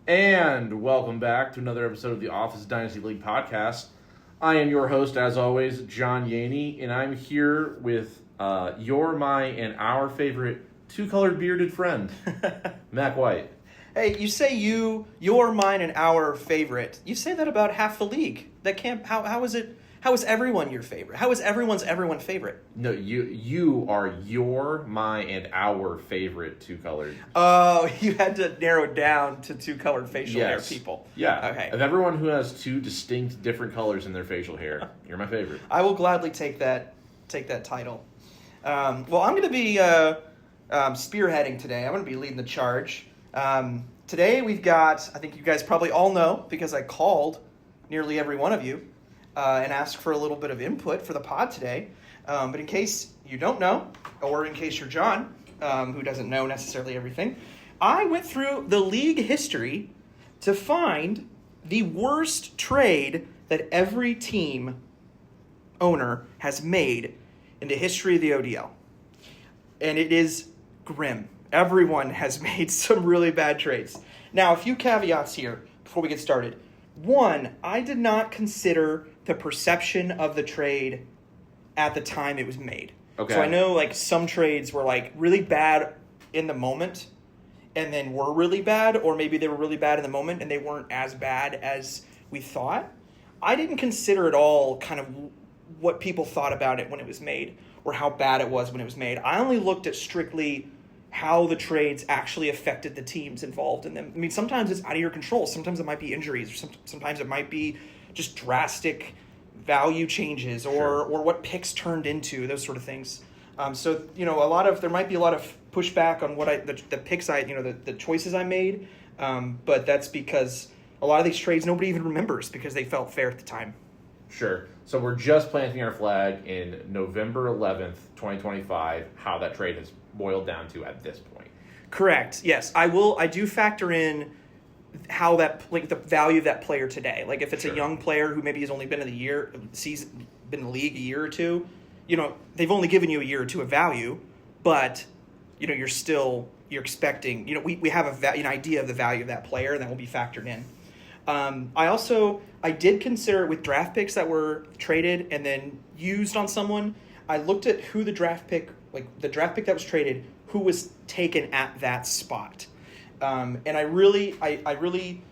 And welcome back to another episode of the Office Dynasty League podcast. I am your host, as always, John Yaney, and I'm here with your, my, and our favorite two-colored bearded friend, Mac White. Hey, you say you're mine, and our favorite. You say that about half the league. That can't. How is it? How is everyone your favorite? How is everyone's favorite? No, you are your, my, and our favorite two-colored. Oh, you had to narrow it down to two-colored facial hair people. Yeah. Okay. Of everyone who has two distinct, different colors in their facial hair, you're my favorite. I will gladly take that title. Well, I'm going to be spearheading today. I'm going to be leading the charge. Today we've got, I think you guys probably all know, because I called nearly every one of you and asked for a little bit of input for the pod today. But in case you don't know, or in case you're John, who doesn't know necessarily everything, I went through the league history to find the worst trade that every team owner has made in the history of the ODL. And it is grim. Everyone has made some really bad trades. Now, a few caveats here before we get started. One, I did not consider the perception of the trade at the time it was made. Okay. So I know some trades were really bad in the moment and then were really bad, or maybe they were really bad in the moment and they weren't as bad as we thought. I didn't consider at all kind of what people thought about it when it was made or how bad it was when it was made. I only looked at strictly how the trades actually affected the teams involved in them. I mean, sometimes it's out of your control. Sometimes it might be injuries, or sometimes it might be just drastic value changes, or what picks turned into, those sort of things. So there might be a lot of pushback on what the picks the choices I made, but that's because a lot of these trades nobody even remembers because they felt fair at the time. Sure. So we're just planting our flag in November 11th, 2025, how that trade has boiled down to at this point. Correct. Yes, I do factor in how that the value of that player today. Like if it's a young player who maybe has only been in the league a year or two, they've only given you a year or two of value, but you're expecting, we have an idea of the value of that player, and that will be factored in. I did consider with draft picks that were traded and then used on someone, I looked at who the draft pick that was traded, who was taken at that spot. And I really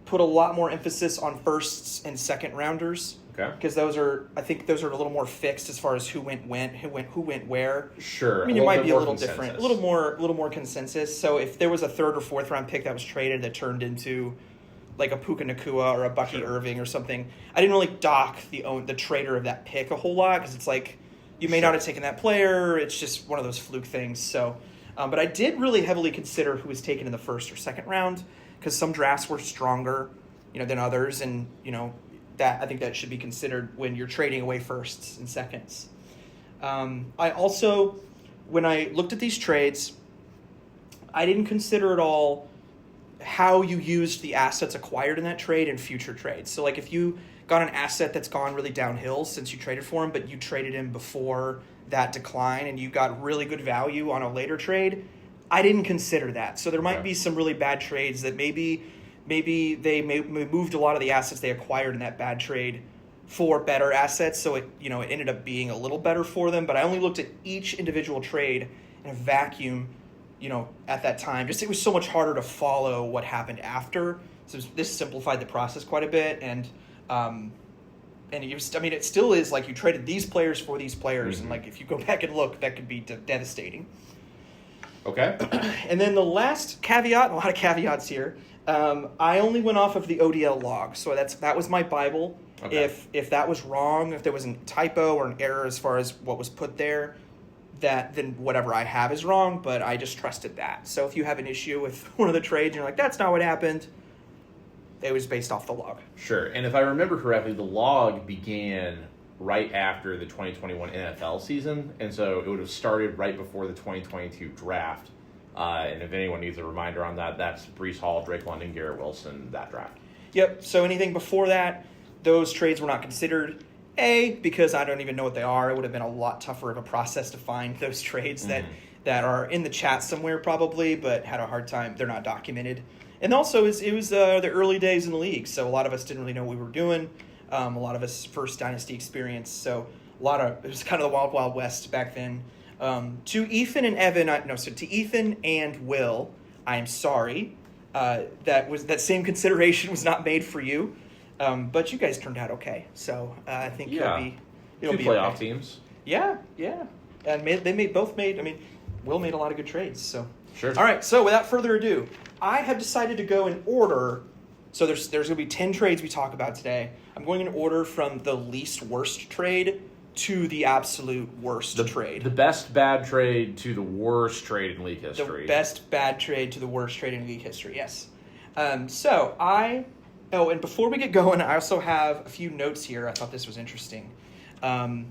put a lot more emphasis on firsts and second rounders. Okay. Because I think those are a little more fixed as far as who went where. Sure. I mean, it might be a little different, a little more consensus. So if there was a third or fourth round pick that was traded that turned into like a Puka Nacua or a Bucky Irving or something, I didn't really dock the trader of that pick a whole lot, because it's like you may not have taken that player. It's just one of those fluke things. So, but I did really heavily consider who was taken in the first or second round, because some drafts were stronger, than others, and that I think that should be considered when you're trading away firsts and seconds. I also, when I looked at these trades, I didn't consider at all how you used the assets acquired in that trade in future trades. So if you got an asset that's gone really downhill since you traded for him, but you traded him before that decline and you got really good value on a later trade, I didn't consider that. So there might be some really bad trades that maybe they moved a lot of the assets they acquired in that bad trade for better assets, so it ended up being a little better for them. But I only looked at each individual trade in a vacuum, at that time. Just it was so much harder to follow what happened after. So this simplified the process quite a bit, and it still is like you traded these players for these players, and if you go back and look, that could be devastating. Okay. And then the last caveat, a lot of caveats here. I only went off of the ODL log, so that was my Bible. Okay. If that was wrong, if there was a typo or an error as far as what was put there, then whatever I have is wrong, but I just trusted that. So if you have an issue with one of the trades and you're like, that's not what happened, it was based off the log. Sure. And if I remember correctly, the log began right after the 2021 NFL season, and so it would have started right before the 2022 draft. And if anyone needs a reminder on that, that's Breece Hall, Drake London, Garrett Wilson, that draft. Yep. So anything before that, those trades were not considered. Because I don't even know what they are. It would have been a lot tougher of a process to find those trades that are in the chat somewhere probably, but had a hard time. They're not documented. And also, it was the early days in the league, so a lot of us didn't really know what we were doing. A lot of us first Dynasty experience, so it was kind of the wild, wild west back then. To Ethan and Evan, to Ethan and Will, I am sorry. That same consideration was not made for you, but you guys turned out okay. So I think it'll be Two playoff okay. teams. Yeah, and Will made a lot of good trades. So Sure. All right. So without further ado, I have decided to go in order. So there's going to be 10 trades we talk about today. I'm going in order from the least worst trade to the absolute worst trade. The best bad trade to the worst trade in league history. The best bad trade to the worst trade in league history, yes. And before we get going, I also have a few notes here. I thought this was interesting. I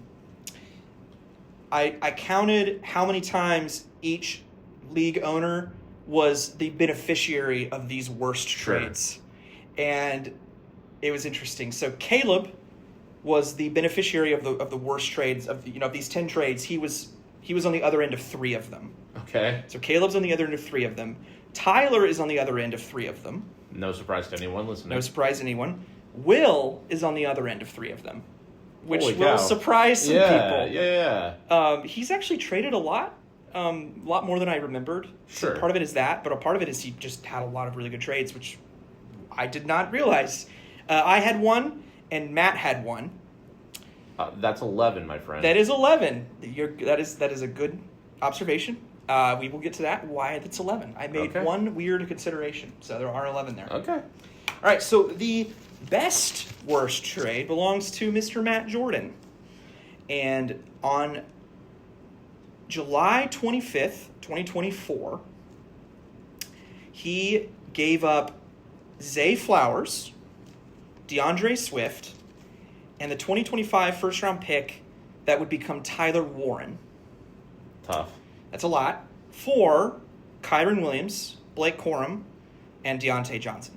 counted how many times each league owner was the beneficiary of these worst trades. And it was interesting. So Caleb was the beneficiary of the worst trades of these 10 trades. He was on the other end of 3 of them. Okay. So Caleb's on the other end of 3 of them. Tyler is on the other end of 3 of them. No surprise to anyone listening. No surprise to anyone. Will is on the other end of 3 of them, which Holy will cow. surprise some people. Yeah. He's actually traded a lot more than I remembered. Sure. So part of it is that, but a part of it is he just had a lot of really good trades, which I did not realize. I had 1, and Matt had 1. That's 11, my friend. That is 11. That is a good observation. We will get to that, why that's 11. I made one weird consideration, so there are 11 there. Okay. All right, so the best worst trade belongs to Mr. Matt Jordan. And on July 25th, 2024, he gave up Zay Flowers, DeAndre Swift, and the 2025 first-round pick that would become Tyler Warren. Tough. That's a lot. For Kyron Williams, Blake Corum, and Deontay Johnson.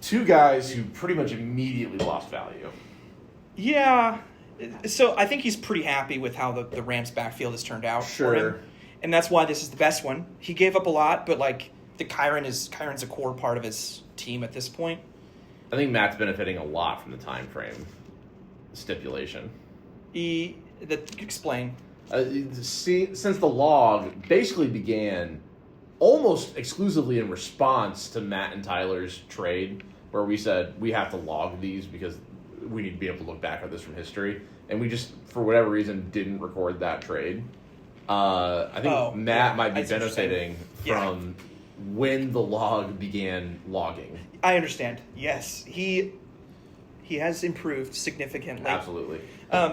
2 guys who pretty much immediately lost value. Yeah. So I think he's pretty happy with how the Rams' backfield has turned out for him. And that's why this is the best one. He gave up a lot, but Kyron's a core part of his team at this point. I think Matt's benefiting a lot from the time frame stipulation. Explain. Since the log basically began almost exclusively in response to Matt and Tyler's trade, where we said we have to log these because we need to be able to look back at this from history, and we just, for whatever reason, didn't record that trade. I think Matt might be benefiting from when the log began logging. I understand. Yes, he has improved significantly. Absolutely.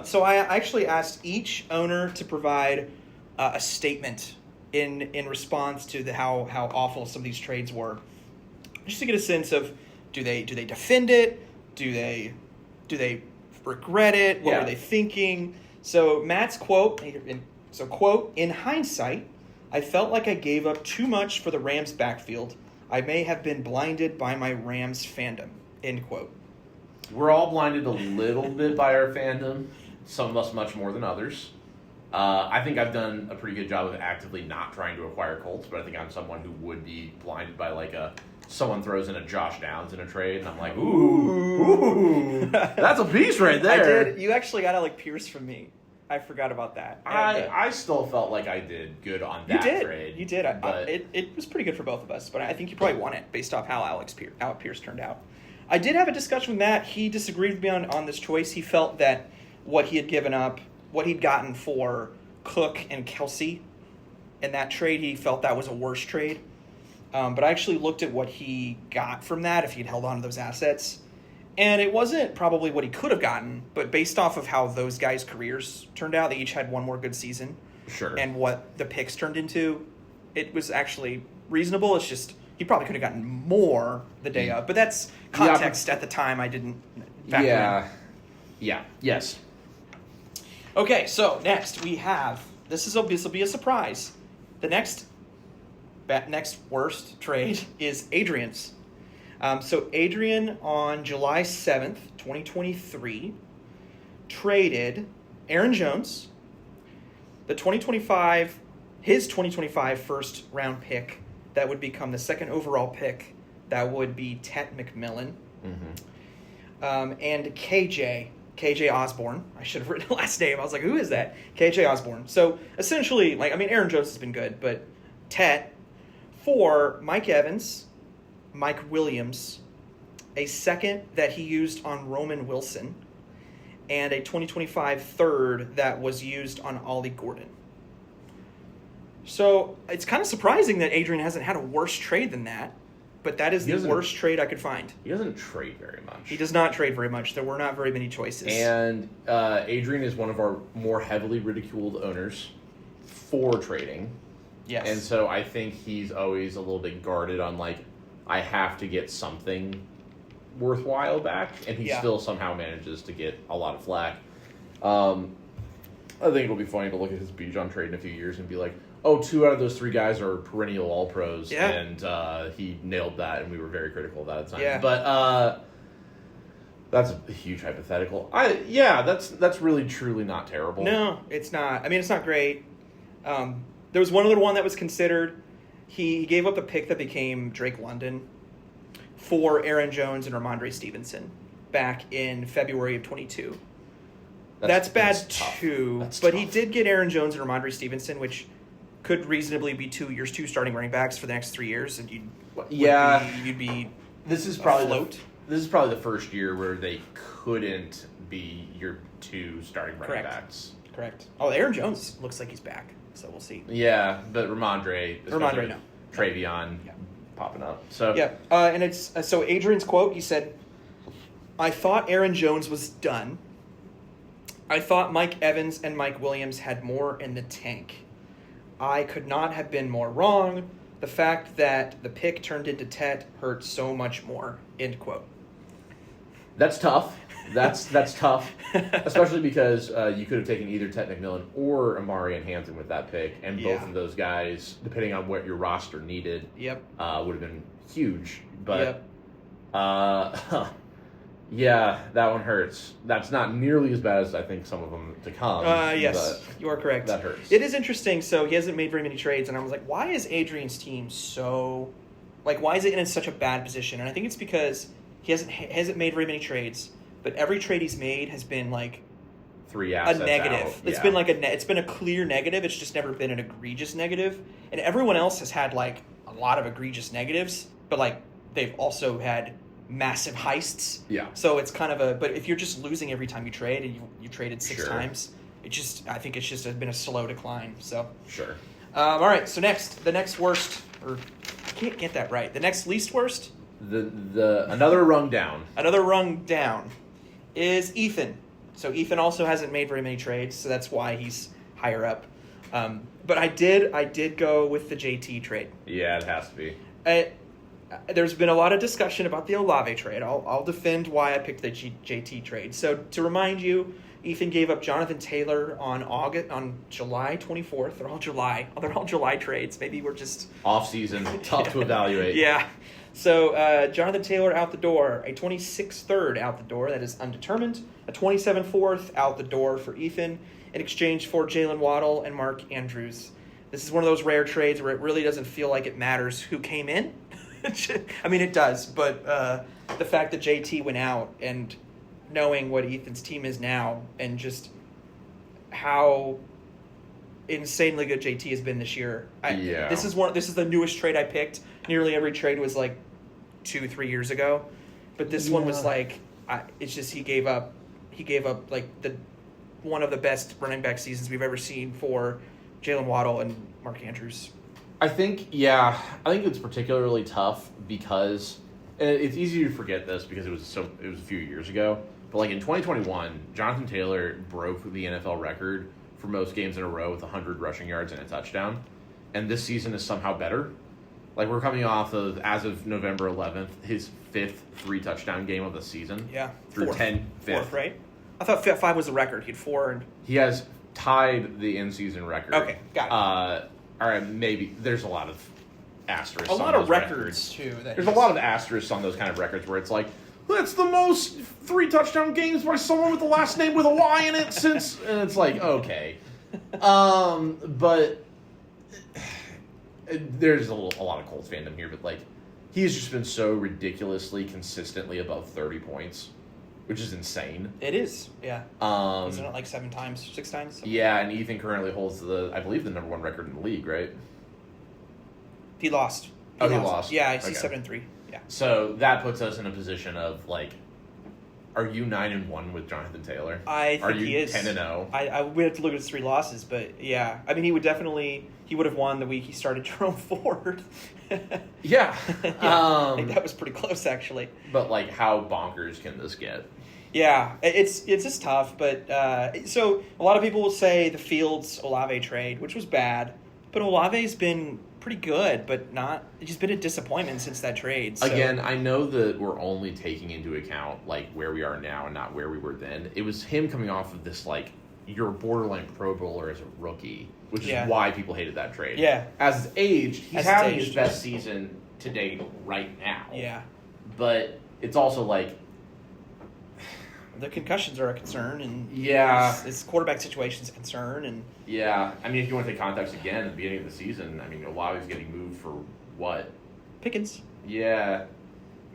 So I actually asked each owner to provide a statement in response to how awful some of these trades were, just to get a sense of do they defend it, do they regret it, what were they thinking. So Matt's quote, in hindsight, I felt like I gave up too much for the Rams backfield. I may have been blinded by my Rams fandom, end quote. We're all blinded a little bit by our fandom, some of us much more than others. I think I've done a pretty good job of actively not trying to acquire Colts, but I think I'm someone who would be blinded by someone throws in a Josh Downs in a trade, and I'm like, ooh, that's a piece right there. I did. You actually got Alec Pierce from me. I forgot about that. I still felt like I did good on that trade. You did. It was pretty good for both of us, but I think you probably won it based off how Alec Pierce turned out. I did have a discussion with Matt. He disagreed with me on this choice. He felt that what he had given up, what he'd gotten for Cook and Kelsey in that trade, he felt that was a worse trade. But I actually looked at what he got from that if he'd held on to those assets. And it wasn't probably what he could have gotten, but based off of how those guys' careers turned out, they each had one more good season. Sure. And what the picks turned into, it was actually reasonable. It's just he probably could have gotten more the day of. But that's context at the time I didn't factor in. Yeah. Yes. Okay, so next we have, this will be a surprise. The next worst trade is Adrian's. So Adrian on July 7th, 2023, traded Aaron Jones, his 2025 first round pick that would become the second overall pick. That would be Tet McMillan. And KJ Osborne. I should have written the last name. I was like, who is that? KJ Osborne. So essentially, Aaron Jones has been good, but Tet for Mike Evans, Mike Williams, a second that he used on Roman Wilson, and a 2025 third that was used on Ollie Gordon. So it's kind of surprising that Adrian hasn't had a worse trade than that, but that is the worst trade I could find. He doesn't trade very much. He does not trade very much. There were not very many choices. And Adrian is one of our more heavily ridiculed owners for trading. Yes. And so I think he's always a little bit guarded on, I have to get something worthwhile back, and he still somehow manages to get a lot of flack. I think it'll be funny to look at his Bijan trade in a few years and be like, oh, 2 out of those 3 guys are perennial All-Pros, and he nailed that, and we were very critical of that at the time. Yeah. But that's a huge hypothetical. That's really, truly not terrible. No, it's not. I mean, it's not great. There was one other one that was considered. He gave up a pick that became Drake London for Aaron Jones and Ramondre Stevenson back in February of 22. That's bad too. But tough. He did get Aaron Jones and Ramondre Stevenson, which could reasonably be 2 years, 2 starting running backs for the next 3 years, and you'd be. This is probably the first year where they couldn't be your 2 starting running backs. Correct. Oh, Aaron Jones looks like he's back, so we'll see. Yeah, but Ramondre no. Travion popping up. So yeah, and it's so Adrian's quote. He said, "I thought Aaron Jones was done. I thought Mike Evans and Mike Williams had more in the tank. I could not have been more wrong. The fact that the pick turned into Tet hurt so much more." End quote. That's tough. That's tough, especially because you could have taken either Tet McMillan or Amari and Hampton with that pick, and both of those guys, depending on what your roster needed, would have been huge. But yeah, that one hurts. That's not nearly as bad as I think some of them to come. Yes, you are correct. That hurts. It is interesting. So he hasn't made very many trades, and I was like, why is Adrian's team so, why is it in such a bad position? And I think it's because he hasn't made very many trades. But every trade he's made has been 3 assets a negative. Out. It's been it's been a clear negative. It's just never been an egregious negative. And everyone else has had a lot of egregious negatives, but they've also had massive heists. Yeah. So it's kind of but if you're just losing every time you trade and you traded 6 times, I think it's just been a slow decline. So sure. All right. So the next worst, or I can't get that right. The next least worst. Another rung down. Another rung down is Ethan. So Ethan also hasn't made very many trades, so that's why he's higher up. But I did go with the JT trade. Yeah, it has to be. There's been a lot of discussion about the Olave trade. I'll defend why I picked the JT trade. So to remind you, Ethan gave up Jonathan Taylor on July 24th. They're all July trades. Maybe we're just off season, tough to evaluate. Yeah. So Jonathan Taylor out the door, a 26th third out the door, that is undetermined, a 27th fourth out the door for Ethan in exchange for Jalen Waddle and Mark Andrews. This is one of those rare trades where it really doesn't feel like it matters who came in. I mean, it does, but the fact that JT went out and knowing what Ethan's team is now and just how insanely good JT has been this year. This is the newest trade I picked. Nearly every trade was 2-3 years ago, but this one was it's just he gave up the one of the best running back seasons we've ever seen for Jalen Waddle and Mark Andrews. I think it's particularly tough because it's easy to forget this because it was a few years ago. But in 2021, Jonathan Taylor broke the NFL record for most games in a row with 100 rushing yards and a touchdown, and this season is somehow better. We're coming off of, as of November 11th, his 5th 3-touchdown game of the season. Yeah. Through 10th. Fourth, right? I thought 5 was the record. He had 4. And he has tied the in-season record. Okay, got it. All right, maybe. There's a lot of asterisks on those records. A lot of records, too. There's a lot of asterisks on those kind of records where it's that's the most 3-touchdown games by someone with the last name with a Y in it since... And it's okay. But... there's a lot of Colts fandom here, but like he's just been so ridiculously consistently above 30 points, which is insane. It is, yeah. Isn't it like 6 times? Yeah, and Ethan currently holds I believe the number 1 record in the league, right? He lost. He lost. Yeah, he's 7-3. Yeah. So that puts us in a position of like, are you 9-1 with Jonathan Taylor? I think he is. 10-0? We have to look at his 3 losses, but yeah, I mean, he would have won the week he started Jerome Ford. Yeah. I think that was pretty close, actually. But like, how bonkers can this get? Yeah, it's just tough. But so a lot of people will say the Fields Olave trade, which was bad, but Olave's been pretty good, but he's been a disappointment since that trade. So. Again, I know that we're only taking into account like where we are now and not where we were then. It was him coming off of this like you're a borderline Pro Bowler as a rookie, which is why people hated that trade. Yeah, as his age, he's having his best season to date right now. Yeah, but it's also like the concussions are a concern, and his quarterback situation is a concern, and I mean, if you want to take context again at the beginning of the season, I mean, Olave's getting moved for what? Pickens. Yeah,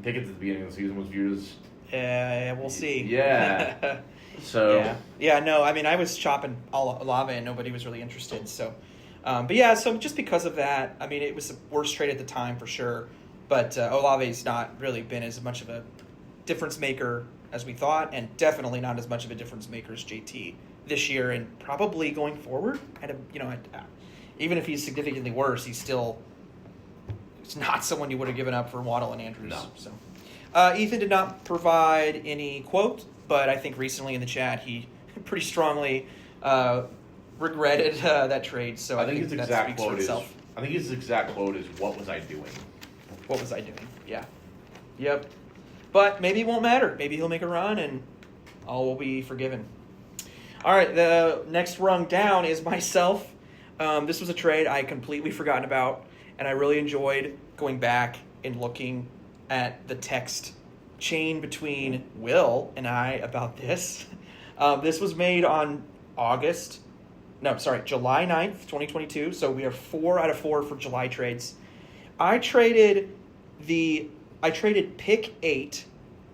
Pickens at the beginning of the season was viewed as. Yeah, we'll see. Yeah. So. Yeah. No, I mean, I was chopping Olave, and nobody was really interested. So, but yeah, so just because of that, I mean, it was the worst trade at the time for sure. But Olave's not really been as much of a difference maker as we thought, and definitely not as much of a difference maker as JT this year, and probably going forward. Even if he's significantly worse, it's not someone you would have given up for Waddle and Andrews. No. So, Ethan did not provide any quote, but I think recently in the chat he pretty strongly regretted that trade. So I think his exact quote is, I think his exact quote is, "What was I doing? What was I doing?" Yeah. Yep. But maybe it won't matter. Maybe he'll make a run and all will be forgiven. All right, the next rung down is myself. This was a trade I completely forgotten about, and I really enjoyed going back and looking at the text chain between Will and I about this. This was made on July 9th, 2022. So we are 4 out of 4 for July trades. I traded pick 8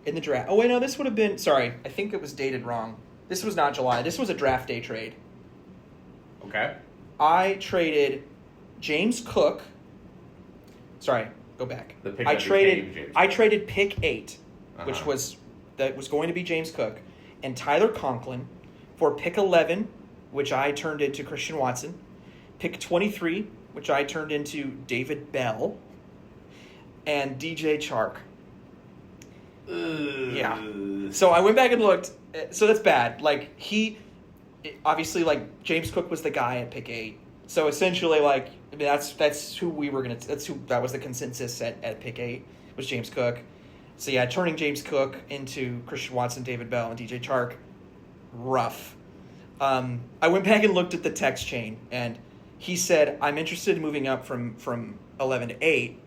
in the draft. Oh, wait, no, this would have been... Sorry, I think it was dated wrong. This was not July. This was a draft day trade. Okay. I traded James Cook. Sorry, go back. I traded pick 8, which was going to be James Cook, and Tyler Conklin for pick 11, which I turned into Christian Watson, pick 23, which I turned into David Bell, and DJ Chark. Yeah. So I went back and looked. So that's bad. Like, obviously, like, James Cook was the guy at pick 8. So essentially, like, I mean, that's who we were going to, that was the consensus at pick 8, was James Cook. So yeah, turning James Cook into Christian Watson, David Bell, and DJ Chark, rough. I went back and looked at the text chain, and he said, "I'm interested in moving up from 11 to 8.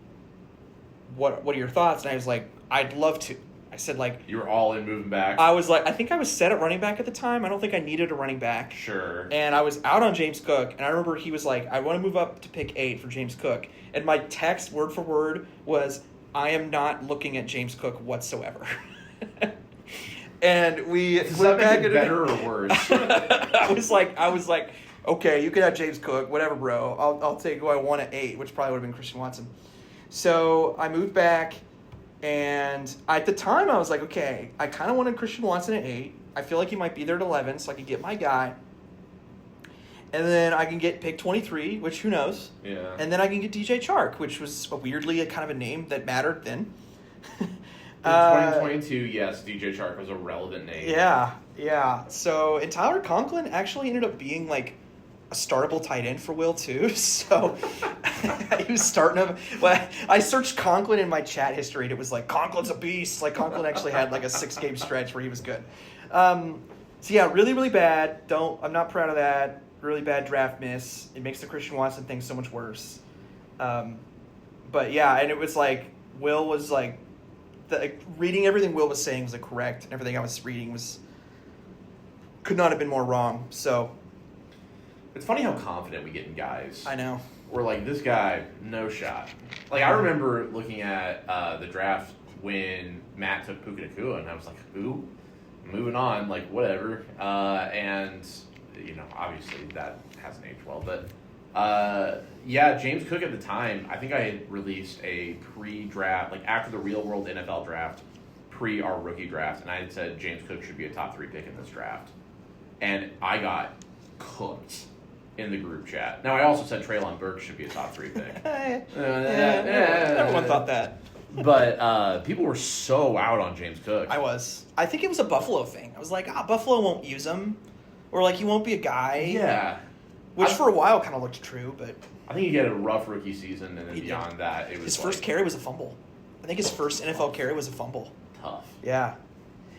What are your thoughts?" And I was like, "I'd love to." I said, like... You were all in moving back? I was like... I think I was set at running back at the time. I don't think I needed a running back. Sure. And I was out on James Cook, and I remember he was like, "I want to move up to pick 8 for James Cook." And my text, word for word, was, "I am not looking at James Cook whatsoever." And we went back and... better or worse? I was like, "Okay, you can have James Cook, whatever, bro. I'll take who I want at 8, which probably would have been Christian Watson." So I moved back, and at the time I was like, okay, I kind of wanted Christian Watson at 8. I feel like he might be there at 11, so I could get my guy. And then I can get pick 23, which who knows? Yeah. And then I can get DJ Chark, which was weirdly a kind of a name that mattered then. In 2022, yes, DJ Chark was a relevant name. Yeah. So, and Tyler Conklin actually ended up being like a startable tight end for Will too. So he was starting to... Well, I searched Conklin in my chat history, and it was like, Conklin's a beast. Like, Conklin actually had like a 6-game stretch where he was good. So yeah, really, really bad. I'm not proud of that. Really bad draft miss. It makes the Christian Watson thing so much worse. But yeah, and it was like, Will was like... reading everything Will was saying was correct, and everything I was reading could not have been more wrong. So... It's funny how confident we get in guys. I know. were like, this guy, no shot. Like, I remember looking at the draft when Matt took Puka Nacua, and I was like, who? Moving on, like, whatever. And, obviously that hasn't aged well. But, James Cook at the time, I think I had released a pre-draft, like, after the real-world NFL draft, pre our rookie draft, and I had said James Cook should be a top 3 pick in this draft. And I got cooked in the group chat. Now, I also said Treylon Burks should be a top 3 pick. Everyone thought that. But people were so out on James Cook. I was. I think it was a Buffalo thing. I was like, Buffalo won't use him. Or, like, he won't be a guy. Yeah. Which for a while kind of looked true, but... I think he had a rough rookie season, and then beyond that, it was his first carry was a fumble. I think his first NFL carry was a fumble. Tough. Yeah.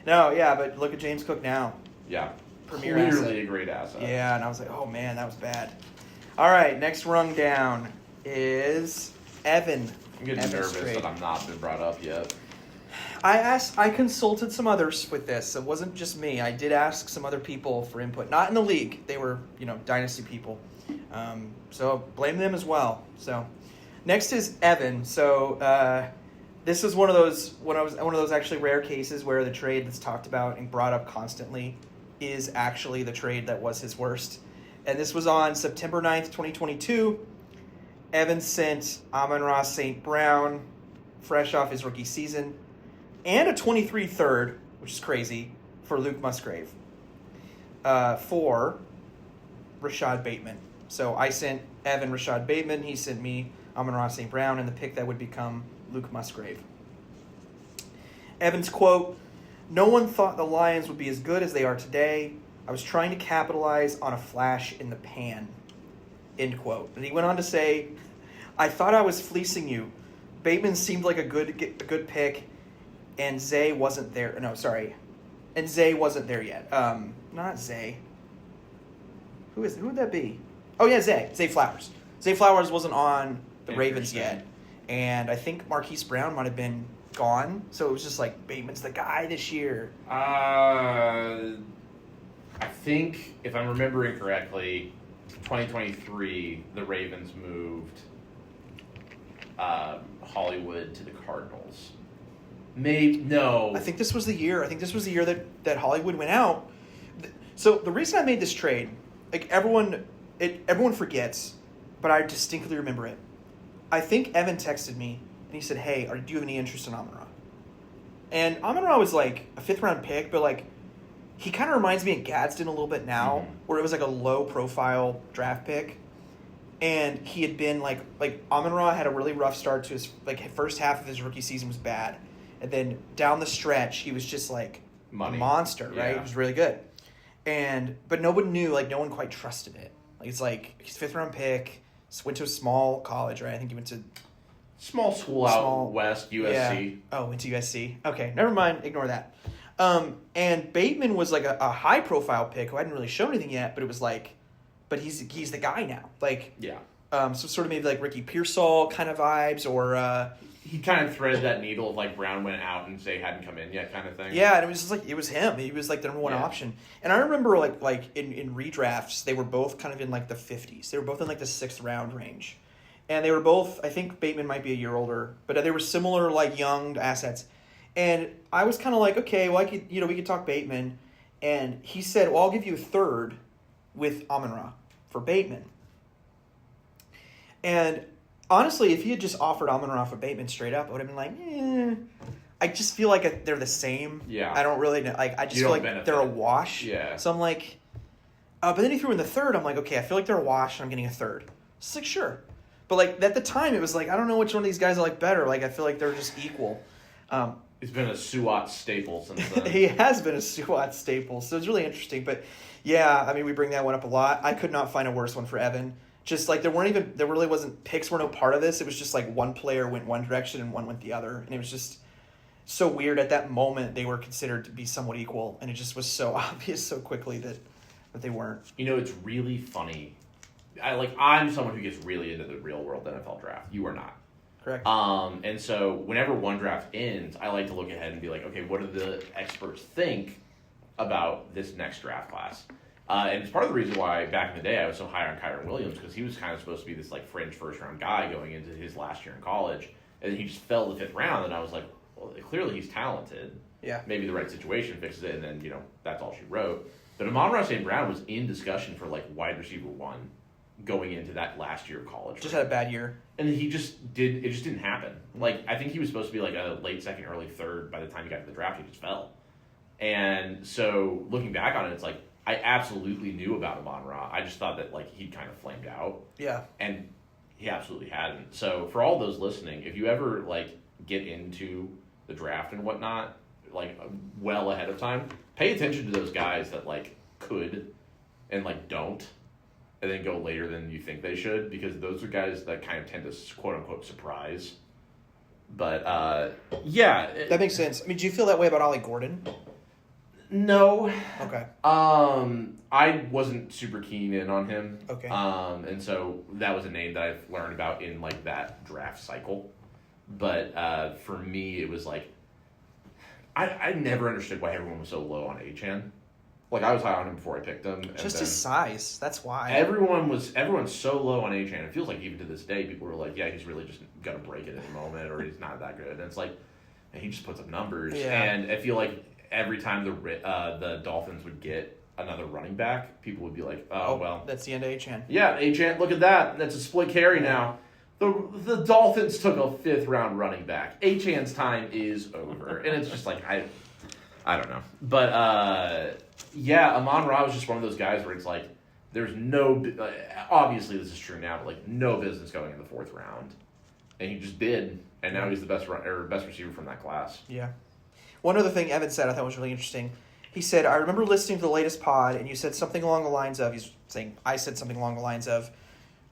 No, yeah, but look at James Cook now. Yeah. Premier Clearly asset. a great asset. Yeah, and I was like, oh, man, that was bad. All right, next rung down is Evan. I'm getting nervous that I'm not been brought up yet. I consulted some others with this. It wasn't just me. I did ask some other people for input. Not in the league. They were, Dynasty people. So blame them as well. So next is Evan. So this is one of those actually rare cases where the trade that's talked about and brought up constantly is actually the trade that was his worst. And this was on September 9th, 2022. Evan sent Amon-Ra St. Brown, fresh off his rookie season, and a 23 third, which is crazy, for Luke Musgrave, for Rashad Bateman. So I sent Evan Rashad Bateman. He sent me Amon-Ra St. Brown, and the pick that would become Luke Musgrave. Evan's quote, "No one thought the Lions would be as good as they are today. I was trying to capitalize on a flash in the pan." End quote. And he went on to say, "I thought I was fleecing you. Bateman seemed like a good pick, and Zay wasn't there." No, sorry. And Zay wasn't there yet. Not Zay. Who would that be? Oh, yeah, Zay. Zay Flowers. Zay Flowers wasn't on the Ravens yet. And I think Marquise Brown might have been gone. So it was just like, Bateman's the guy this year. I think, if I'm remembering correctly, 2023, the Ravens moved Hollywood to the Cardinals. No. I think this was the year. That Hollywood went out. So the reason I made this trade, like everyone forgets, but I distinctly remember it. I think Evan texted me and he said, "Hey, do you have any interest in Amon-Ra?" And Amon-Ra was like a 5th round pick, but like he kind of reminds me of Gadsden a little bit now, where it was like a low profile draft pick. And he had been like Amon-Ra had a really rough start to his first half of his rookie season was bad. And then down the stretch, he was just like a monster, right? Yeah. He was really good. But nobody knew, no one quite trusted it. It's like his 5th round pick, went to a small college, right? I think he went to small school out west, USC. Yeah. Oh, went to USC. Okay, never mind. Ignore that. And Bateman was like a high profile pick who hadn't really shown anything yet, but it was like, but he's the guy now. So sort of maybe like Ricky Pearsall kind of vibes, or he kind of threaded that needle of like Brown went out and Zay hadn't come in yet kind of thing. Yeah, and it was just like it was him. He was like the number one option. And I remember like in redrafts, they were both kind of in like the 50s. They were both in like the 6th round range. And they were both, I think Bateman might be a year older, but they were similar like young assets. And I was kind of like, okay, well we could talk Bateman. And he said, "Well, I'll give you a 3rd with Amon-Ra for Bateman." And honestly, if he had just offered Amon-Ra for Bateman straight up, I would have been like, I just feel like they're the same. Yeah. I don't really know. I just feel like they're a wash. Yeah. So I'm like, but then he threw in the 3rd. I'm like, okay, I feel like they're a wash, and I'm getting a 3rd. It's like, sure. But at the time, it was like, I don't know which one of these guys I like better. I feel like they're just equal. He's been a Suat staple since then. He has been a Suat staple, so it's really interesting. But yeah, we bring that one up a lot. I could not find a worse one for Evan. Just there really wasn't, picks were no part of this. It was just like one player went one direction and one went the other. And it was just so weird. At that moment, they were considered to be somewhat equal. And it just was so obvious so quickly that they weren't. It's really funny. I'm someone who gets really into the real world NFL draft. You are not. Correct. And so whenever one draft ends, I like to look ahead and be like, okay, what do the experts think about this next draft class? And it's part of the reason why back in the day I was so high on Kyron Williams, because he was kind of supposed to be this like fringe first round guy going into his last year in college, and then he just fell to the 5th round, and I was like, well, clearly he's talented. Yeah. Maybe the right situation fixes it, and then that's all she wrote. But Amon-Ra St. Brown was in discussion for like wide receiver 1 going into that last year of college. Just had a bad year, and it just didn't happen. Like I think he was supposed to be like a late 2nd, early 3rd. By the time he got to the draft, he just fell. And so looking back on it, it's like I absolutely knew about Amon-Ra. I just thought that like he'd kind of flamed out. Yeah. And he absolutely hadn't. So for all those listening, if you ever like get into the draft and whatnot, like well ahead of time, pay attention to those guys that like could and like don't, and then go later than you think they should, because those are guys that kind of tend to quote unquote surprise. But yeah, that makes sense. I mean, do you feel that way about Ollie Gordon? No. Okay. I wasn't super keen in on him. Okay. And so that was a name that I've learned about in like that draft cycle. But for me, it was like I never understood why everyone was so low on Achane. Like I was high on him before I picked him. And just his size. That's why. Everyone's so low on Achane. It feels like even to this day, people were like, yeah, he's really just gonna break it any moment, or he's not that good. And it's like, and he just puts up numbers. Yeah. And I feel like every time the Dolphins would get another running back, people would be like, oh well, that's the end of Achane. Yeah, Achane, look at that. That's a split carry now. The Dolphins took a 5th round running back. Achane's time is over. And it's just like, I don't know. But yeah, Amon-Ra was just one of those guys where it's like, there's no, obviously this is true now, but like no business going in the 4th round. And he just did. And now he's the best receiver from that class. Yeah. One other thing Evan said I thought was really interesting. He said, I remember listening to the latest pod, and you said something along the lines of, I said something along the lines of,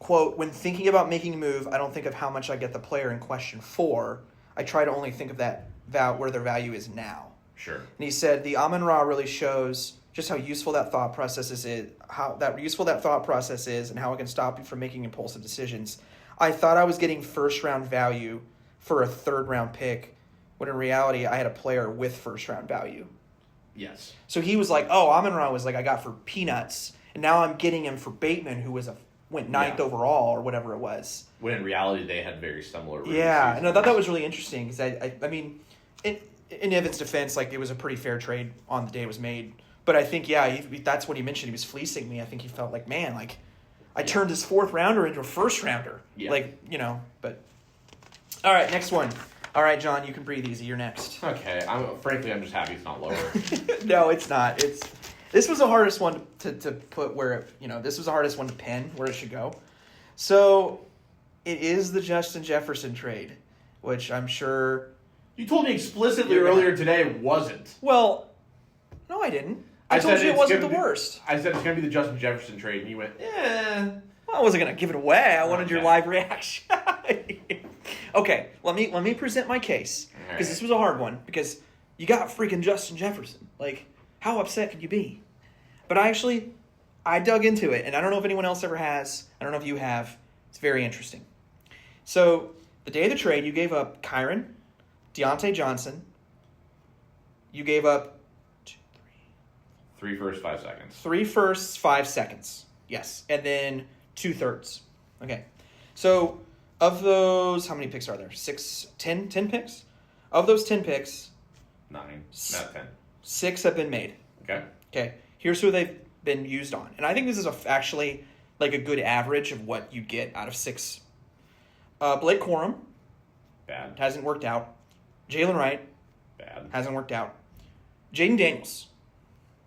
quote, when thinking about making a move, I don't think of how much I get the player in question for. I try to only think of that where their value is now. Sure. And he said, the Amon-Ra really shows just how useful that thought process is, and how it can stop you from making impulsive decisions. I thought I was getting 1st-round value for a 3rd-round pick, when in reality, I had a player with 1st-round value. Yes. So he was like, oh, Amon-Ra was like I got for peanuts, and now I'm getting him for Bateman, who went 9th overall or whatever it was. When in reality, they had very similar. Yeah, and I thought that was really interesting because I mean, in Evan's defense, like it was a pretty fair trade on the day it was made. But I think that's what he mentioned. He was fleecing me. I think he felt like, man, like I turned this 4th rounder into a 1st rounder. Yeah. Like but all right, next one. All right, John, you can breathe easy. You're next. Okay. I'm just happy it's not lower. No, it's not. This was the hardest one to put where this was the hardest one to pin where it should go. So it is the Justin Jefferson trade, which I'm sure you told me explicitly earlier today it wasn't. Well, no, I didn't. I told you it wasn't the worst. I said it's going to be the Justin Jefferson trade, and you went, Well, I wasn't going to give it away. I wanted your live reaction. Okay, let me present my case, because this was a hard one, because you got freaking Justin Jefferson. Like, how upset could you be? But I dug into it, and I don't know if anyone else ever has. I don't know if you have. It's very interesting. So, the day of the trade, you gave up Kyron, Deontay Johnson. You gave up 3 firsts, 5 seconds. 3 firsts, 5 seconds. Yes. And then 2/3. Okay. So, of those, how many picks are there? 10 picks? Of those 10 picks, 9, not 10. 6 have been made. Okay. Here's who they've been used on. And I think this is actually like a good average of what you get out of 6. Blake Corum. Bad. Hasn't worked out. Jalen Wright. Bad. Hasn't worked out. Jaden Daniels.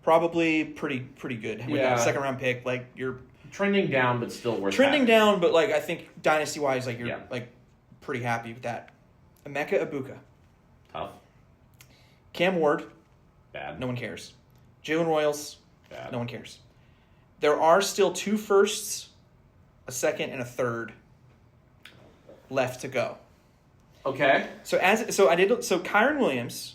Probably pretty good. With that 2nd-round pick. Like, you're trending down, but still worth trending down, but like I think dynasty-wise, like you're like pretty happy with that. Emeka Ibuka. Tough. Cam Ward. Bad. No one cares. Jalen Royals. Bad. No one cares. There are still 2 firsts, a 2nd, and a 3rd left to go. Okay. So Kyron Williams,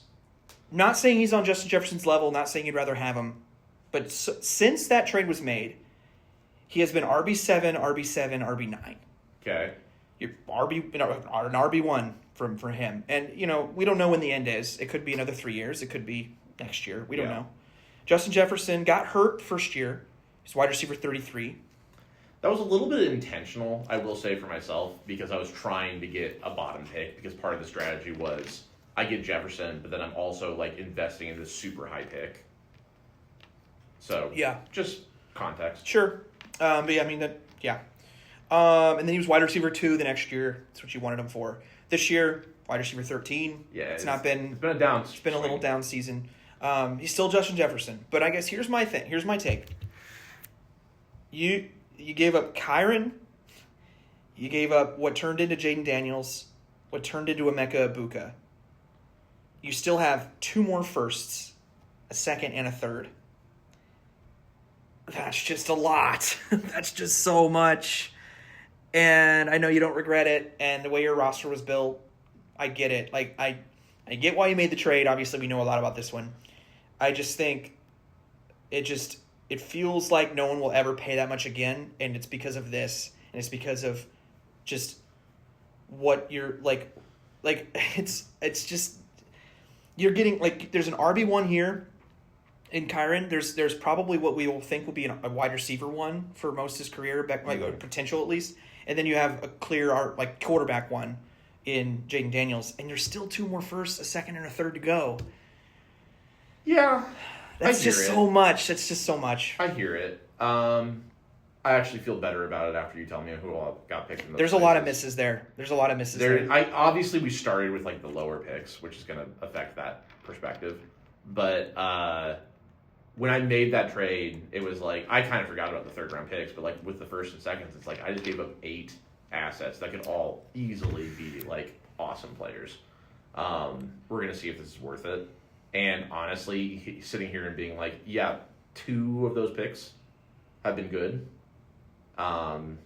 not saying he's on Justin Jefferson's level, not saying you'd rather have him, but since that trade was made, he has been RB7, RB9. Okay. You're an RB1 for him. And, we don't know when the end is. It could be another 3 years. It could be next year. We don't know. Justin Jefferson got hurt first year. He's wide receiver 33. That was a little bit intentional, I will say, for myself, because I was trying to get a bottom pick, because part of the strategy was I get Jefferson, but then I'm also like investing in this super high pick. So Yeah. just context. Sure. But yeah, I mean, yeah. And then he was wide receiver 2 the next year. That's what you wanted him for. This year, wide receiver 13. Yeah, it's been a down. It's been a little down season. He's still Justin Jefferson. But I guess here's my thing. Here's my take. You gave up Kyron. You gave up what turned into Jaden Daniels, what turned into Emeka Ibuka. You still have 2 more firsts, a second and a third. That's just a lot. That's just so much. And I know you don't regret it. And the way your roster was built, I get it. Like I get why you made the trade. Obviously, we know a lot about this one. I just think it feels like no one will ever pay that much again, and it's because of this, and it's because of just what you're like it's just you're getting like there's an RB1 here in Kyron. There's probably what we will think will be a wide receiver 1 for most of his career, back like potential at least, and then you have a clear like quarterback 1 in Jaden Daniels, and there's still 2 more firsts, a second and a third to go. Yeah. That's just so much. That's just so much. I hear it. I actually feel better about it after you tell me who all got picked. In There's a lot of misses there. Obviously, we started with like the lower picks, which is going to affect that perspective. But when I made that trade, it was like I kind of forgot about the third round picks. But like with the first and seconds, it's like I just gave up 8 assets that could all easily be like awesome players. We're going to see if this is worth it. And honestly, sitting here and being like, yeah, 2 of those picks have been good. And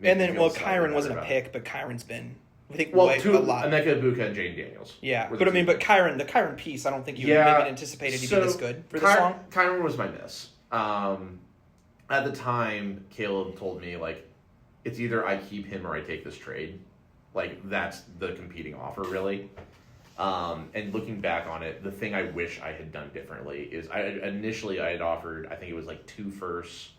then, Kyron wasn't a pick, but Kyron's been, I think, a lot. Emeka Ibuka and Jaden Daniels. Yeah, but I mean, but Kyron, the Kyron piece, I don't think you maybe anticipated he'd be this good for this long. Kyron was my miss. At the time, Caleb told me, like, it's either I keep him or I take this trade. Like, that's the competing offer, really. And looking back on it, the thing I wish I had done differently is I had offered, I think it was like 2 firsts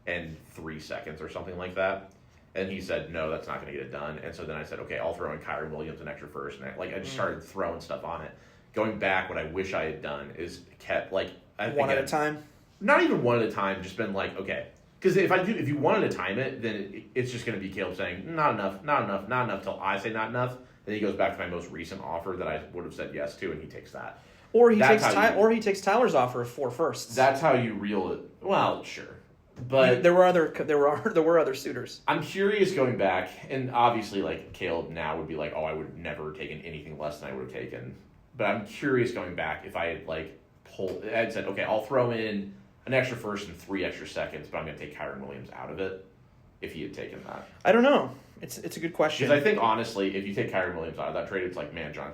and 3 seconds or something like that. And he said, no, that's not going to get it done. And so then I said, okay, I'll throw in Kyron Williams an extra first. And I just started throwing stuff on it. Going back, what I wish I had done is kept like... One at a time? Not even one at a time, just been like, okay. Because if you wanted to time it, then it's just going to be Caleb saying, not enough, till I say not enough. Then he goes back to my most recent offer that I would have said yes to, and he takes that. Or he takes Tyler's offer of 4 firsts. That's how you reel it. Well, sure, but there were other suitors. I'm curious going back, and obviously, like Caleb now would be like, oh, I would have never taken anything less than I would have taken. But I'm curious going back if I had I'd said, okay, I'll throw in an extra first and 3 extra seconds, but I'm going to take Kyron Williams out of it. If he had taken that, I don't know. It's a good question. Because I think honestly, if you take Kyron Williams out of that trade, it's like, man, John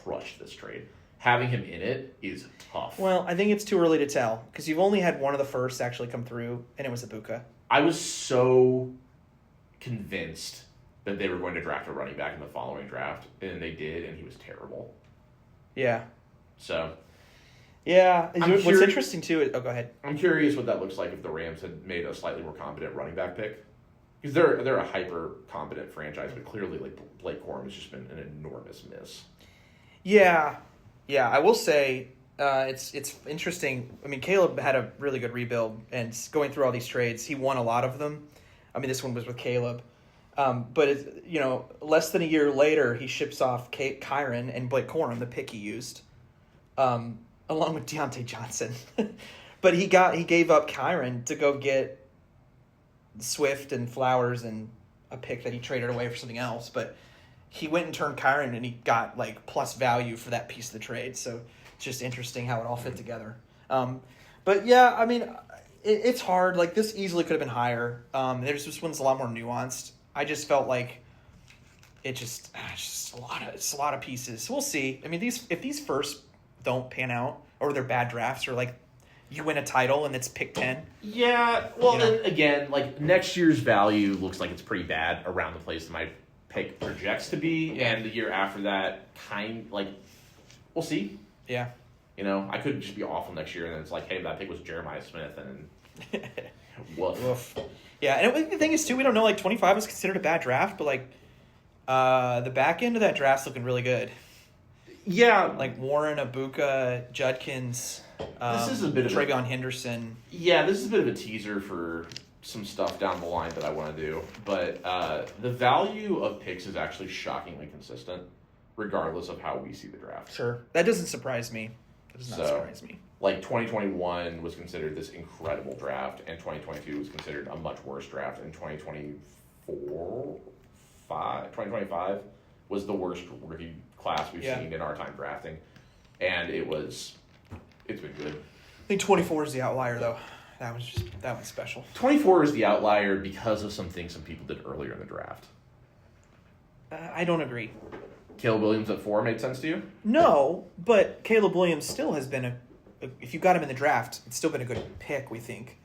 crushed this trade. Having him in it is tough. Well, I think it's too early to tell because you've only had one of the firsts actually come through, and it was Ibuka. I was so convinced that they were going to draft a running back in the following draft, and they did, and he was terrible. Yeah. So. Yeah. What's interesting too is... Oh, go ahead. I'm curious what that looks like if the Rams had made a slightly more competent running back pick. Because they're a hyper-competent franchise, but clearly Blake Corum has just been an enormous miss. Yeah. Yeah, I will say it's interesting. I mean, Caleb had a really good rebuild, and going through all these trades, he won a lot of them. I mean, this one was with Caleb. But, less than a year later, he ships off Kyron and Blake Corum, the pick he used. Along with Deontay Johnson. But he gave up Kyron to go get Swift and Flowers and a pick that he traded away for something else. But he went and turned Kyron, and he got plus value for that piece of the trade. So it's just interesting how it all fit together. But yeah, I mean, it's hard. This easily could have been higher. This one's a lot more nuanced. I just felt like it's just a lot of pieces. So we'll see. I mean, if these first don't pan out, or they're bad drafts, or you win a title and it's pick 10. Yeah, well, then again, next year's value looks like it's pretty bad around the place that my pick projects to be, and the year after that, we'll see. Yeah. I could just be awful next year, and then it's like, hey, that pick was Jeremiah Smith, and Woof. Yeah, and the thing is, too, we don't know, like, 25 is considered a bad draft, but, like, the back end of that draft's looking really good. Yeah. Like, Warren, Ibuka, Judkins, this is a bit of Travion Henderson. Yeah, this is a bit of a teaser for some stuff down the line that I want to do. But the value of picks is actually shockingly consistent, regardless of how we see the draft. Sure. That doesn't surprise me. That does not surprise me. Like, 2021 was considered this incredible draft, and 2022 was considered a much worse draft, and 2025 was the worst rookie class we've seen in our time drafting. And it's been good. I think 24 is the outlier, though. That one's special. 24 is the outlier because of some things some people did earlier in the draft. I don't agree. Caleb Williams at 4 made sense to you? No, but Caleb Williams still has been if you got him in the draft, it's still been a good pick, we think.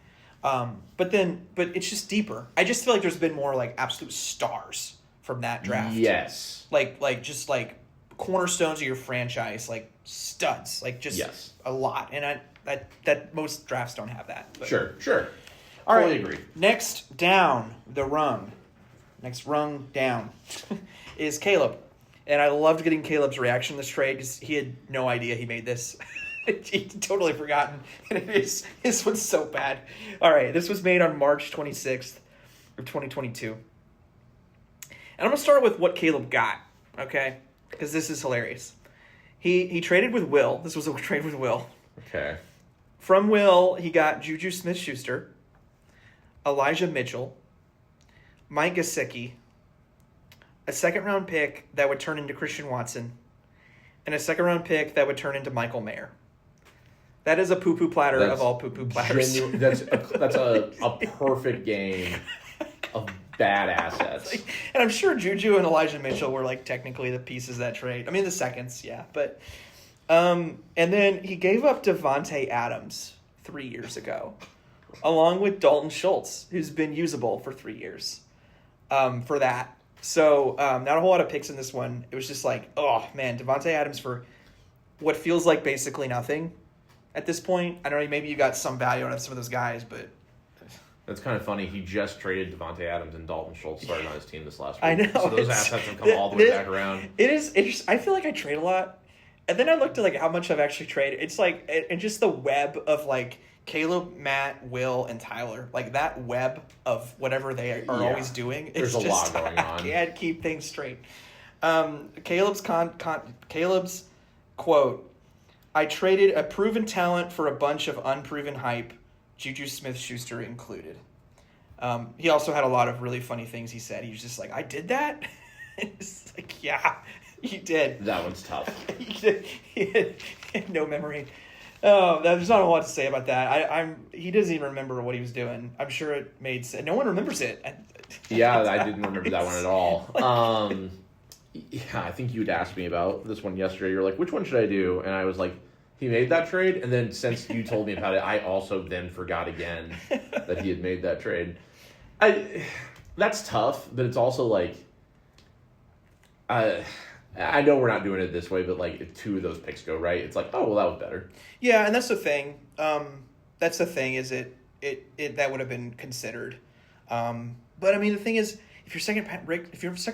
But it's just deeper. I just feel like there's been more like absolute stars from that draft. Yes. Like cornerstones of your franchise, like studs, like just a lot. And that most drafts don't have that. But. Sure. All right. Totally agree. Next down the rung. Next rung down is Caleb. And I loved getting Caleb's reaction to this trade because he had no idea he made this. He'd totally forgotten. And his was so bad. All right, this was made on March 26th of 2022. And I'm going to start with what Caleb got, okay? Because this is hilarious. He traded with Will. This was a trade with Will. Okay. From Will, he got Juju Smith-Schuster, Elijah Mitchell, Mike Gesicki, a second-round pick that would turn into Christian Watson, and a second-round pick that would turn into Michael Mayer. That is a poo-poo platter of all poo-poo platters. That's a perfect game of bad assets. And I'm sure Juju and Elijah Mitchell were like technically the pieces of that trade. I mean, the seconds, yeah. But and then he gave up Devontae Adams 3 years ago, along with Dalton Schultz, who's been usable for 3 years for that. So not a whole lot of picks in this one. It was just like, oh, man, Devontae Adams for what feels like basically nothing at this point. I don't know, maybe you got some value out of some of those guys, but... That's kind of funny. He just traded Devontae Adams and Dalton Schultz started on his team this last week. I know. So those assets have come all the way back around. It is interesting. I feel like I trade a lot. And then I looked at like how much I've actually traded. It's like, and just the web of like Caleb, Matt, Will, and Tyler. Like that web of whatever they are always doing. There's a lot going on. I can't keep things straight. Caleb's quote, I traded a proven talent for a bunch of unproven hype, Juju Smith-Schuster included. He also had a lot of really funny things he said. He was just like, I did that? It's like, yeah, you did. That one's tough. He had no memory. Oh, there's not a lot to say about that. He doesn't even remember what he was doing. I'm sure it made sense. No one remembers it. Yeah, I didn't remember that one at all. Yeah, I think you'd asked me about this one yesterday. You're like, which one should I do? And I was like, he made that trade, and then since you told me about it, I also then forgot again that he had made that trade. That's tough, but it's also like, I know we're not doing it this way, but like if two of those picks go right, it's like, oh, well, that was better. Yeah, and that's the thing. That's the thing is it that would have been considered. But I mean, the thing is, if your second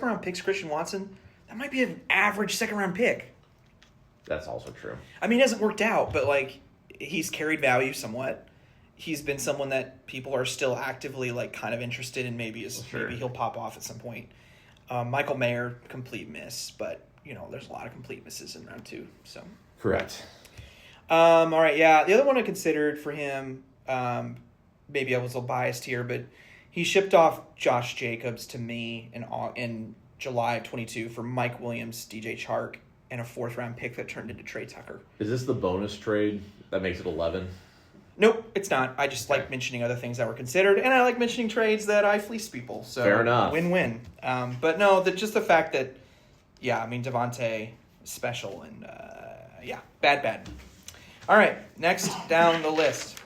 round pick's Christian Watson, that might be an average second round pick. That's also true. I mean, it hasn't worked out, but like he's carried value somewhat. He's been someone that people are still actively like kind of interested in. Maybe he'll pop off at some point. Michael Mayer, complete miss, but you know there's a lot of complete misses in round 2. So correct. All right, yeah. The other one I considered for him, maybe I was a little biased here, but he shipped off Josh Jacobs to me in July of 22 for Mike Williams, DJ Chark, and a 4th-round pick that turned into Trey Tucker. Is this the bonus trade that makes it 11? Nope, it's not. I just like mentioning other things that were considered, and I like mentioning trades that I fleece people. So fair enough. Win-win. But no, just the fact that, yeah, I mean, Devontae is special, and yeah, bad. All right, next down the list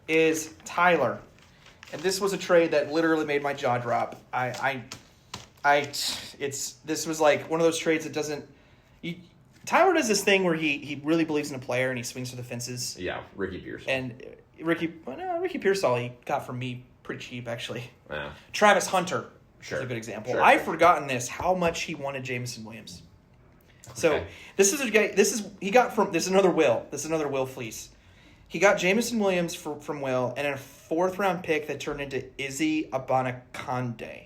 is Tyler. And this was a trade that literally made my jaw drop. This was like one of those trades that doesn't... Tyler does this thing where he really believes in a player and he swings for the fences. Yeah, Ricky Pearsall. And Ricky Pearsall he got from me pretty cheap, actually. Yeah. Travis Hunter is Sure. a good example. Sure. I've forgotten how much he wanted Jameson Williams. So Okay. this is a guy. This is another Will. This is another Will fleece. He got Jameson Williams from Will, and a 4th-round pick that turned into Izzy Abanikande.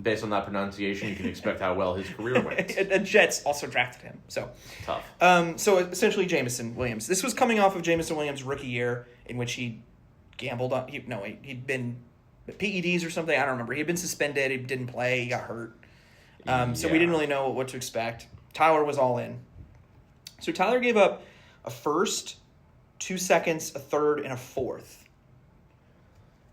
Based on that pronunciation, you can expect how well his career went. The Jets also drafted him. So Tough. So essentially Jameson Williams. This was coming off of Jameson Williams' rookie year, in which he gambled on. He'd been PEDs or something. I don't remember. He'd been suspended. He didn't play. He got hurt. So we didn't really know what to expect. Tyler was all in. So Tyler gave up a 1st, 2 seconds, a 3rd, and a 4th.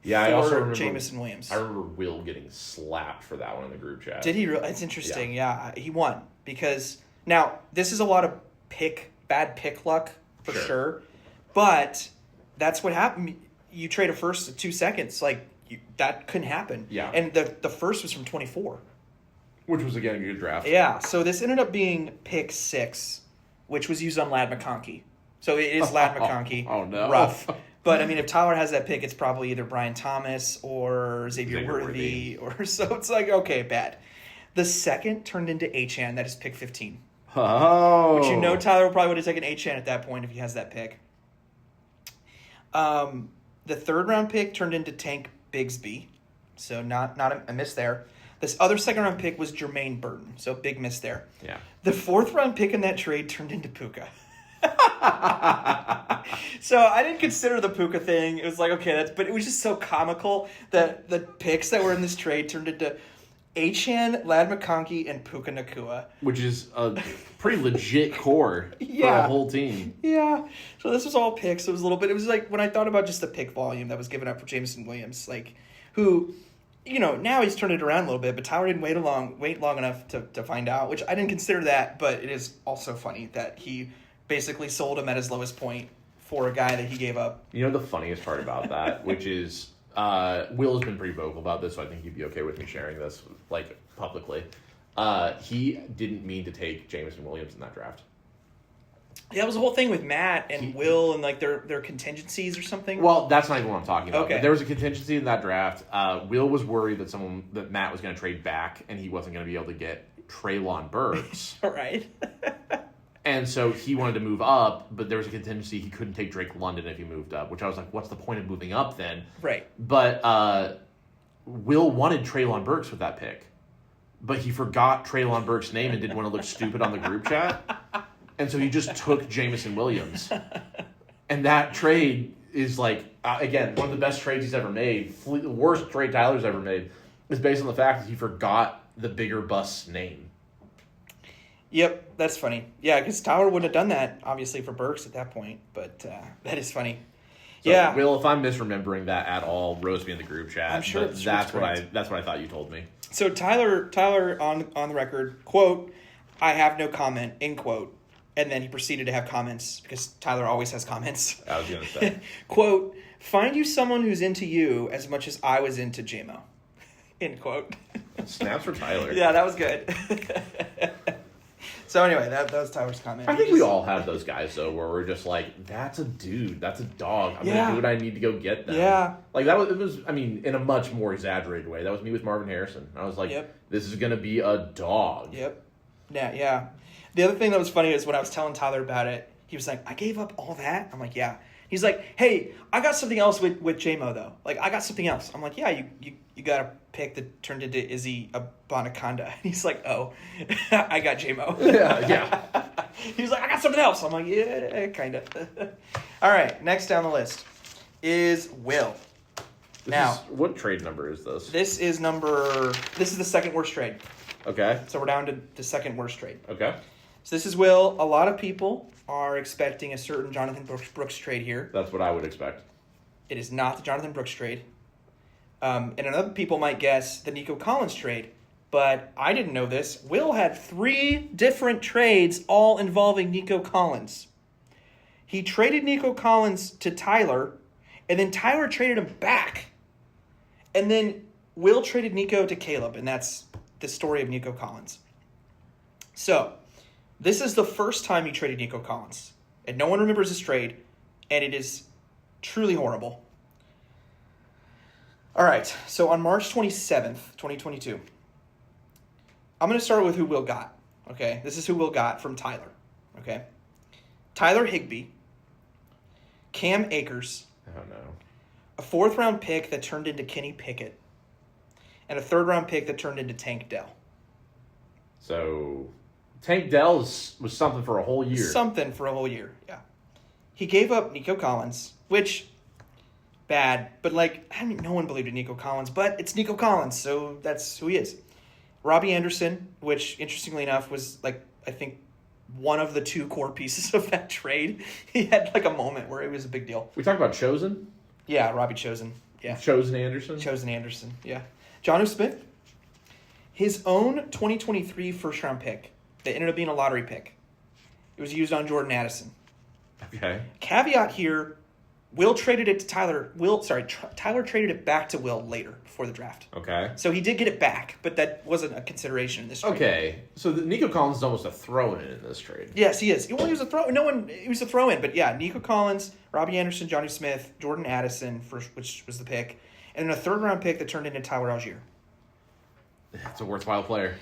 Yeah, I also remember Jameson Williams. I remember Will getting slapped for that one in the group chat. Did he really? It's interesting. Yeah, he won because now this is a lot of bad pick luck for sure, but that's what happened. You trade a 1st, 2 seconds, that couldn't happen. Yeah, and the 1st was from 24, which was again a good draft. Yeah, so this ended up being pick 6, which was used on Ladd McConkey. So it is Ladd McConkey. Oh no, rough. But, I mean, if Tyler has that pick, it's probably either Brian Thomas or Xavier Worthy. So it's okay, bad. The 2nd turned into Achane. That is pick 15. Oh. Which Tyler probably would have taken Achane at that point if he has that pick. The 3rd-round pick turned into Tank Bigsby. So not a miss there. This other 2nd-round pick was Jermaine Burton. So big miss there. Yeah. The 4th-round pick in that trade turned into Puka. So I didn't consider the Puka thing. It was but it was just so comical that the picks that were in this trade turned into Achane, Ladd McConkey, and Puka Nacua. Which is a pretty legit core for a whole team. Yeah. So this was all picks. It was it was when I thought about just the pick volume that was given up for Jameson Williams, who, now he's turned it around a little bit, but Tyler didn't wait long enough to find out, which I didn't consider that, but it is also funny that he basically sold him at his lowest point for a guy that he gave up. The funniest part about that, which is Will has been pretty vocal about this, so I think he'd be okay with me sharing this publicly. He didn't mean to take Jameson Williams in that draft. Yeah, it was a whole thing with Matt and Will and their contingencies or something. Well, that's not even what I'm talking about. Okay. But there was a contingency in that draft. Will was worried that Matt was going to trade back and he wasn't going to be able to get Treylon Burks. All right. And so he wanted to move up, but there was a contingency he couldn't take Drake London if he moved up, which I was like, what's the point of moving up then? Right. But Will wanted Treylon Burks with that pick, but he forgot Treylon Burks' name and didn't want to look stupid on the group chat. And so he just took Jameson Williams. And that trade is again, one of the best trades he's ever made. The worst trade Tyler's ever made is based on the fact that he forgot the bigger bust's name. Yep, that's funny. Yeah, because Tyler wouldn't have done that, obviously, for Burks at that point. But that is funny. So, yeah, Will, if I'm misremembering that at all, roast me in the group chat. I'm sure that's what I thought you told me. So Tyler on the record, quote, "I have no comment," end quote. And then he proceeded to have comments because Tyler always has comments. I was going to say. Quote, "Find you someone who's into you as much as I was into JMO." End quote. Snaps for Tyler. Yeah, that was good. So anyway, that was Tyler's comment. I think we all have those guys, though, where we're just that's a dude, that's a dog. I'm going to do what I need to go get them. Yeah. It was, in a much more exaggerated way. That was me with Marvin Harrison. I was like, This is going to be a dog. Yep. Yeah. The other thing that was funny is when I was telling Tyler about it, he was like, "I gave up all that?" I'm like, "Yeah." He's like, "Hey, I got something else with JMO, though. I got something else." I'm like, "Yeah, you got a pick that turned into Izzy Abanikanda." And he's like, "Oh, I got JMO." Yeah. He's like, "I got something else." I'm like, "Yeah, kind of." All right, next down the list is Will. What trade number is this? This is the second worst trade. Okay. So we're down to the second worst trade. Okay. So this is Will. A lot of people are expecting a certain Jonathan Brooks trade here. That's what I would expect. It is not the Jonathan Brooks trade. And other people might guess the Nico Collins trade. But I didn't know this. Will had 3 different trades all involving Nico Collins. He traded Nico Collins to Tyler, and then Tyler traded him back. And then Will traded Nico to Caleb, and that's the story of Nico Collins. So, This is the first time he traded Nico Collins. And no one remembers this trade, and it is truly horrible. All right, so on March 27th, 2022, I'm going to start with who Will got, okay? This is who Will got from Tyler, okay? Tyler Higbee, Cam Akers, Oh, no. a 4th-round pick that turned into Kenny Pickett, and a 3rd-round pick that turned into Tank Dell. So, Tank Dell was something for a whole year. Something for a whole year, yeah. He gave up Nico Collins, which, bad, but no one believed in Nico Collins, but it's Nico Collins, so that's who he is. Robbie Anderson, which, interestingly enough, was, I think, one of the 2 core pieces of that trade. He had, a moment where it was a big deal. We talked about Chosen? Yeah, Robbie Chosen, yeah. Chosen Anderson? Chosen Anderson, yeah. Jonnu Smith, his own 2023 first-round pick that ended up being a lottery pick. It was used on Jordan Addison. Okay. Caveat here, Will traded it to Tyler. Tyler traded it back to Will later, before the draft. Okay. So he did get it back, but that wasn't a consideration in this trade. Okay. So Nico Collins is almost a throw-in in this trade. Yes, he is. Well, he was a throw-in, but yeah, Nico Collins, Robbie Anderson, Jonnu Smith, Jordan Addison, which was the pick, and then a 3rd-round pick that turned into Tyler Algier. It's a worthwhile player.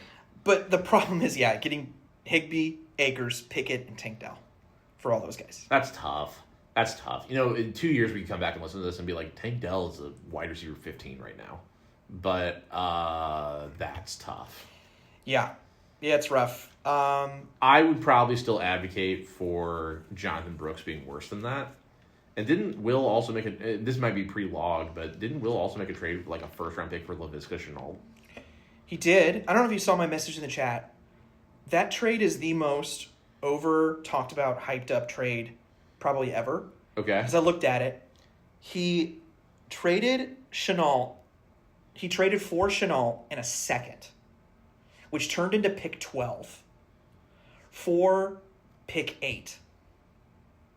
But the problem is, getting Higbee, Akers, Pickett, and Tank Dell for all those guys. That's tough. In 2 years we can come back and listen to this and be like, Tank Dell is a wide receiver 15 right now. But that's tough. Yeah, it's rough. I would probably still advocate for Jonathan Brooks being worse than that. And didn't Will also make this might be pre-log, but didn't Will also make a trade a 1st-round pick for Laviska Shenault? He did. I don't know if you saw my message in the chat. That trade is the most talked about, hyped up trade probably ever. Okay. Because I looked at it. He traded Shenault. He traded for Shenault in a 2nd, which turned into pick 12 for pick 8.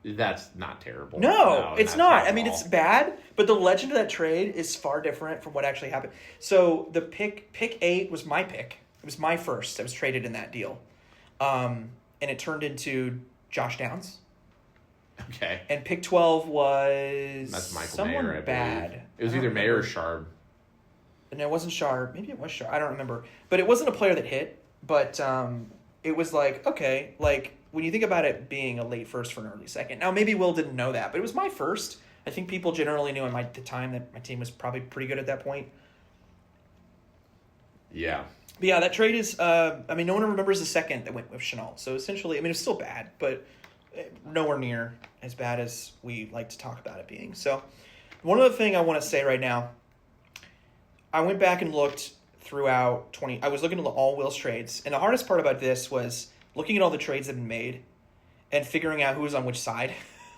That's not terrible. No, it's not. I mean, it's bad, but the legend of that trade is far different from what actually happened. So the pick 8 was my pick. It was my first that was traded in that deal. And it turned into Josh Downs. Okay. And pick 12 was That's Michael someone Mayer, I bad. believe. It was either Mayer or Sharp. And it wasn't Sharp. Maybe it was Sharp. I don't remember. But it wasn't a player that hit. But it was okay, when you think about it being a late first for an early second. Now, maybe Will didn't know that, but it was my first. I think people generally knew at the time that my team was probably pretty good at that point. Yeah. But yeah, that trade is, no one remembers the 2nd that went with Shenault. So essentially, it's still bad, but nowhere near as bad as we like to talk about it being. So one other thing I want to say right now, I went back and looked throughout I was looking at all Will's trades, and the hardest part about this was looking at all the trades that have been made and figuring out who was on which side.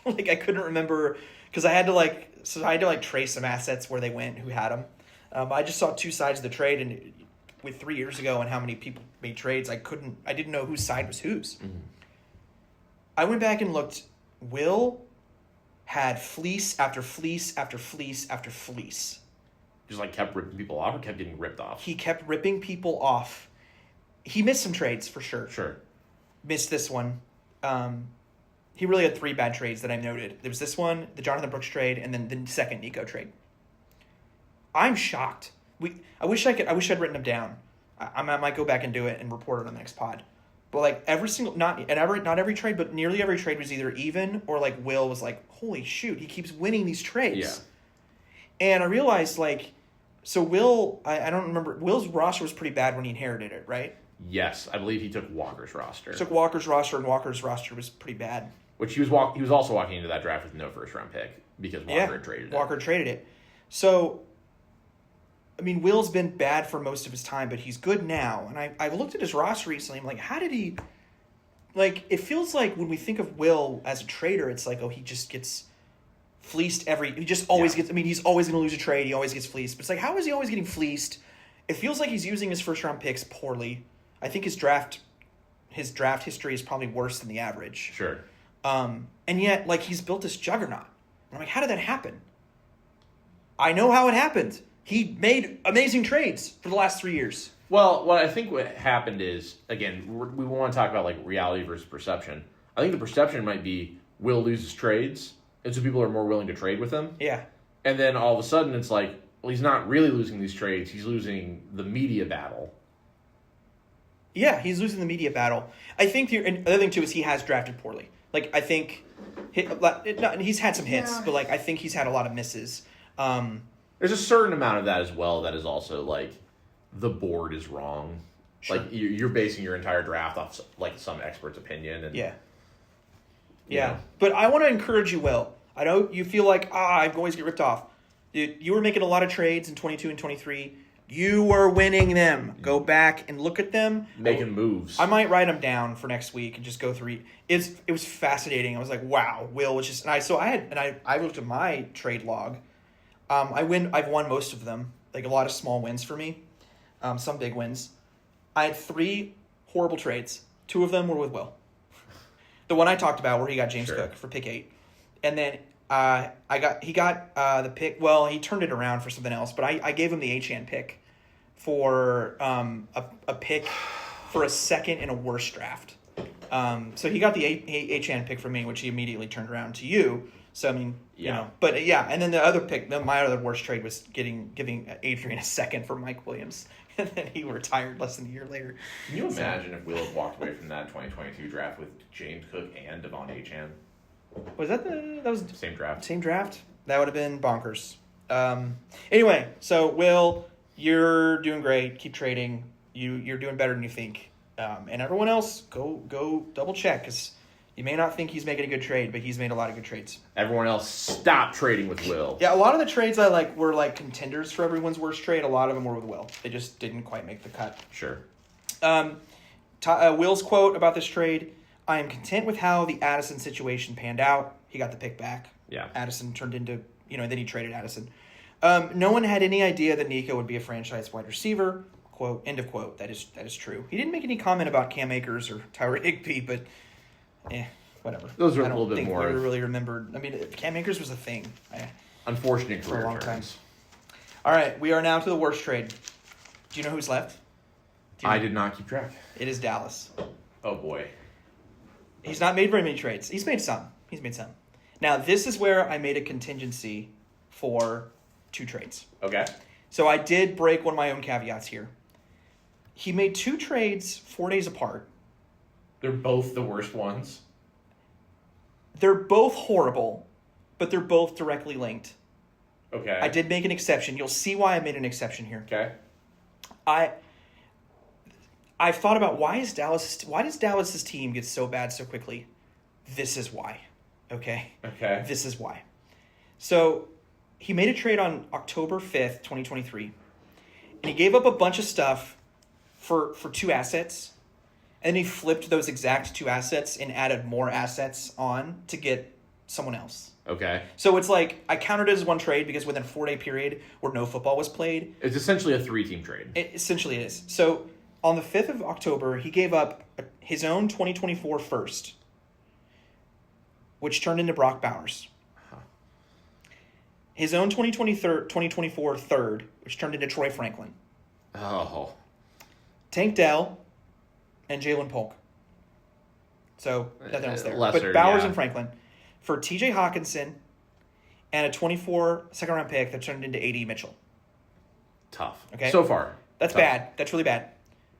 I couldn't remember because I had to trace some assets where they went, who had them. I just saw 2 sides of the trade, and with 3 years ago and how many people made trades, I didn't know whose side was whose. Mm-hmm. I went back and looked. Will had fleece after fleece after fleece after fleece. Just kept ripping people off or kept getting ripped off? He kept ripping people off. He missed some trades for sure. Sure. Missed this one. He really had 3 bad trades that I noted. There was this one, the Jonathan Brooks trade, and then the 2nd Nico trade. I'm shocked. I wish I'd written them down. I might go back and do it and report it on the next pod. But every single not every trade, but nearly every trade was either even or Will was holy shoot, he keeps winning these trades. Yeah. And I realized so Will, I don't remember, Will's roster was pretty bad when he inherited it, right? Yes, I believe he took Walker's roster. Took Walker's roster, and Walker's roster was pretty bad. Which he was also walking into that draft with no 1st-round pick because Walker had traded it. Walker traded it. So, Will's been bad for most of his time, but he's good now. And I looked at his roster recently. I'm like, how did he... it feels like when we think of Will as a trader, it's he just gets fleeced he just always gets... he's always going to lose a trade. He always gets fleeced. But it's how is he always getting fleeced? It feels like he's using his 1st-round picks poorly. I think his draft history is probably worse than the average. Sure. And yet, he's built this juggernaut. And I'm how did that happen? I know how it happened. He made amazing trades for the last 3 years. Well, what I think what happened is, again, we want to talk about like reality versus perception. I think the perception might be Will loses trades, and so people are more willing to trade with him. Yeah. And then all of a sudden it's like, well, he's not really losing these trades. He's losing the media battle. Yeah, he's losing the media battle. I think the other thing, too, is he has drafted poorly. Like, I think he's had some hits, but, like, I think he's had a lot of misses. There's a certain amount of that as well that is also, like, the board is wrong. Sure. Like, you're basing your entire draft off, like, some expert's opinion. And, yeah. Yeah. But I want to encourage you, Will. I know you feel like, I always get ripped off. Dude, you were making a lot of trades in 22 and 23. You were winning them. Go back and look at them. Making moves. I might write them down for next week and just go through. It was fascinating. I was like, wow, Will was just. I looked at my trade log. I've won most of them. Like a lot of small wins for me. Some big wins. I had 3 horrible trades. 2 of them were with Will. The one I talked about where he got James Cook for pick 8, and then he got the pick. Well, he turned it around for something else, but I gave him the Achane pick for a pick for a second in a worse draft. So he got the Achane pick from me, which he immediately turned around to you. So I mean, you know, but yeah, and then the other pick, my other worst trade was giving Adrian a second for Mike Williams, and then he retired less than a year later. Can you imagine if Will had walked away from that 2022 draft with James Cook and Devon Achane? Was that was same draft? Same draft. That would have been bonkers. Anyway, so Will, you're doing great. Keep trading. You're doing better than you think. And everyone else, go double check because you may not think he's making a good trade, but he's made a lot of good trades. Everyone else, stop trading with Will. Yeah, a lot of the trades I like were like contenders for everyone's worst trade. A lot of them were with Will. They just didn't quite make the cut. Sure. Will's quote about this trade: "I am content with how the Addison situation panned out." He got the pick back. Yeah. Addison turned into, then he traded Addison. No one had any idea that Nico would be a franchise wide receiver. Quote, end of quote. That is true. He didn't make any comment about Cam Akers or Tyler Higbee, but whatever. Those are a little bit more. I don't think we really remembered. I mean, Cam Akers was a thing. Unfortunate for a long turns. time. All right, we are now to the worst trade. Do you know who's left? I did not keep track. It is Dallas. Oh, boy. He's not made very many trades. He's made some. Now, this is where I made a contingency for 2 trades. Okay. So I did break one of my own caveats here. He made 2 trades 4 days apart. They're both the worst ones. They're both horrible, but they're both directly linked. Okay. I did make an exception. You'll see why I made an exception here. Okay. I've thought about why does Dallas's team get so bad so quickly? This is why. Okay. This is why. So he made a trade on October 5th, 2023, and he gave up a bunch of stuff for 2 assets, and then he flipped those exact 2 assets and added more assets on to get someone else. Okay. So it's like I counted it as one trade because within a 4-day period where no football was played. It's essentially a 3-team trade. It essentially is. So on the 5th of October, he gave up his own 2024 first, which turned into Brock Bowers. His own 2024 third, which turned into Troy Franklin. Oh. Tank Dell and Jalen Polk. So nothing else there. Lesser, but Bowers yeah. and Franklin for TJ Hawkinson and a 24 second-round pick that turned into A.D. Mitchell. Tough. Okay. So far. That's tough. bad. That's really bad.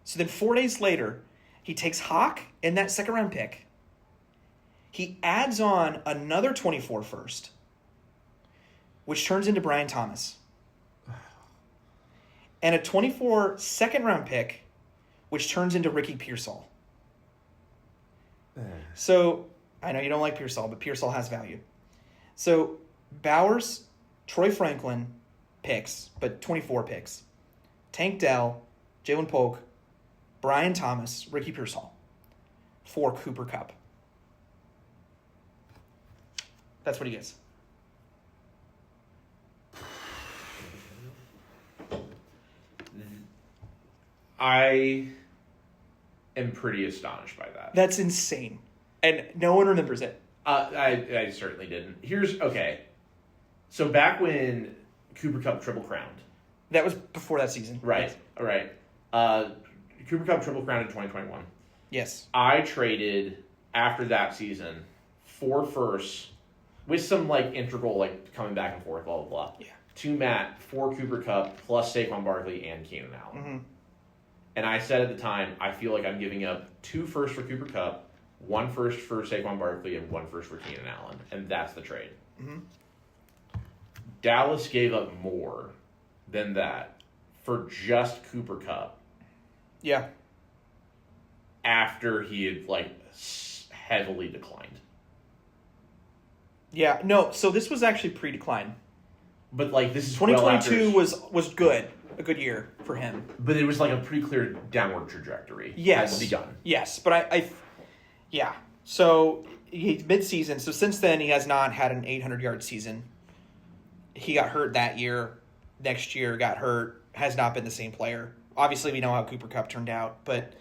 So then 4 days later, he takes Hawk and that second-round pick. He adds on another 24 first, which turns into Brian Thomas. And a 24 second-round pick, which turns into Ricky Pearsall. So, I know you don't like Pearsall, but Pearsall has value. So, Bowers, Troy Franklin picks, but 24 picks. Tank Dell, Jalen Polk, Brian Thomas, Ricky Pearsall for Cooper Kupp. That's what he gets. I am pretty astonished by that. That's insane. And no one remembers it. I certainly didn't. Okay. So back when Cooper Kupp triple crowned. That was before that season. Right. Yes. All right. Cooper Cup Triple Crown in 2021. Yes. I traded, after that season, 4 firsts with some, like, integral, like, coming back and forth, blah, blah, blah. Yeah. To Matt, 4 Cooper Cup plus Saquon Barkley and Keenan Allen. Mm-hmm. And I said at the time, I feel like I'm giving up 2 firsts for Cooper Cup, 1 first for Saquon Barkley, and 1 first for Keenan Allen. And that's the trade. Mm-hmm. Dallas gave up more than that for just Cooper Cup. Yeah. After he had, like, heavily declined. Yeah. No, so this was actually pre-decline. But, like, this is 2022 was good. A good year for him. But it was, like, a pretty clear downward trajectory. Yes. Had begun. Yes, but yeah. So, mid-season. So, since then, he has not had an 800-yard season. He got hurt that year. Next year, got hurt. Has not been the same player. Obviously, we know how Cooper Kupp turned out, but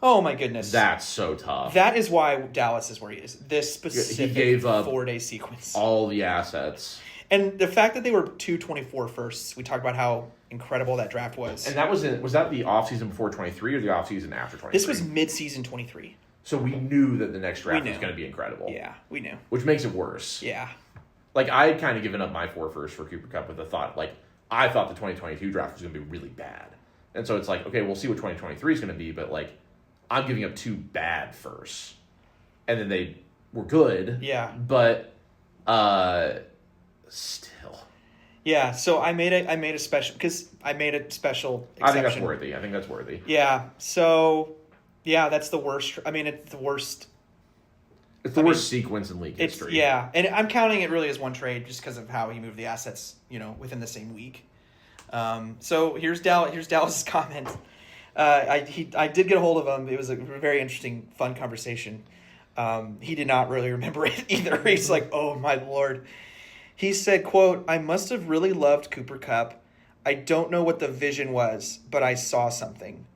oh my goodness. That's so tough. That is why Dallas is where he is. This specific he gave up 4-day sequence. All the assets. And the fact that they were 224 firsts, we talked about how incredible that draft was. And that was that the offseason before 23 or the offseason after 23? This was mid-season 23. So we knew that the next draft was going to be incredible. Yeah, we knew. Which makes it worse. Yeah. Like, I had kind of given up my 4 firsts for Cooper Kupp with the thought, like, I thought the 2022 draft was going to be really bad. And so it's like, okay, we'll see what 2023 is going to be, but, like, I'm giving up 2 bad firsts. And then they were good. Yeah. But, still. Yeah, so I made a special exception. I think that's worthy. Yeah, so, yeah, that's the worst. I mean, it's the worst. It's the worst sequence in league history. Yeah, and I'm counting it really as one trade just because of how he moved the assets, within the same week. So here's Dallas's comment. I did get a hold of him. It was a very interesting, fun conversation. He did not really remember it either. He's like, oh my Lord. He said, quote, "I must have really loved Cooper Kupp. I don't know what the vision was, but I saw something.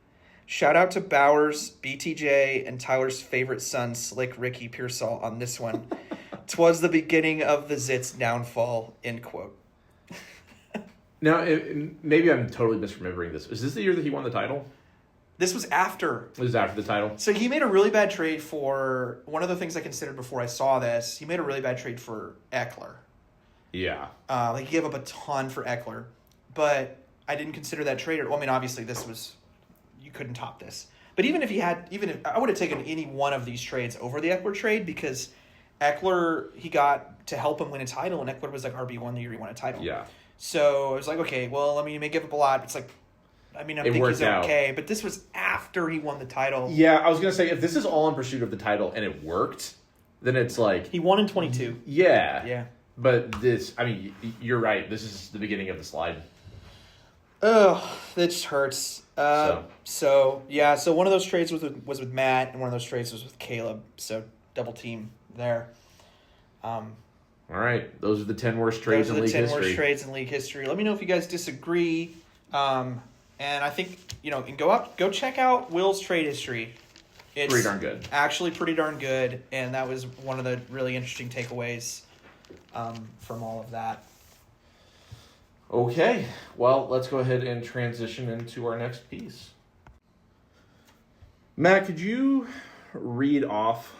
Shout out to Bowers, BTJ, and Tyler's favorite son, Slick Ricky Pearsall, on this one. 'Twas the beginning of the Zits' downfall," end quote. Now, maybe I'm totally misremembering this. Is this the year that he won the title? This was after. This was after the title? So he made a really bad trade for, one of the things I considered before I saw this, he made a really bad trade for Eckler. Yeah. He gave up a ton for Eckler. But I didn't consider that trade. I mean, obviously, you couldn't top this. But even if I would have taken any one of these trades over the Eckler trade, because Eckler, he got to help him win a title, and Eckler was like RB1 the year he won a title. Yeah. So I was like, okay, well, I mean, you may give up a lot. It's like, I mean, I think he's okay. But this was after he won the title. Yeah, I was going to say, if this is all in pursuit of the title and it worked, then it's like... He won in 22. Yeah. Yeah. But this, I mean, you're right. This is the beginning of the slide. Oh, that just hurts. So one of those trades was with Matt, and one of those trades was with Caleb. So double team there. All right, those are the 10 worst trades in league history. Those are the 10 worst trades in league history. Let me know if you guys disagree. And I think go check out Will's trade history. It's pretty darn good. Actually, pretty darn good, and that was one of the really interesting takeaways from all of that. Okay, well, let's go ahead and transition into our next piece. Matt, could you read off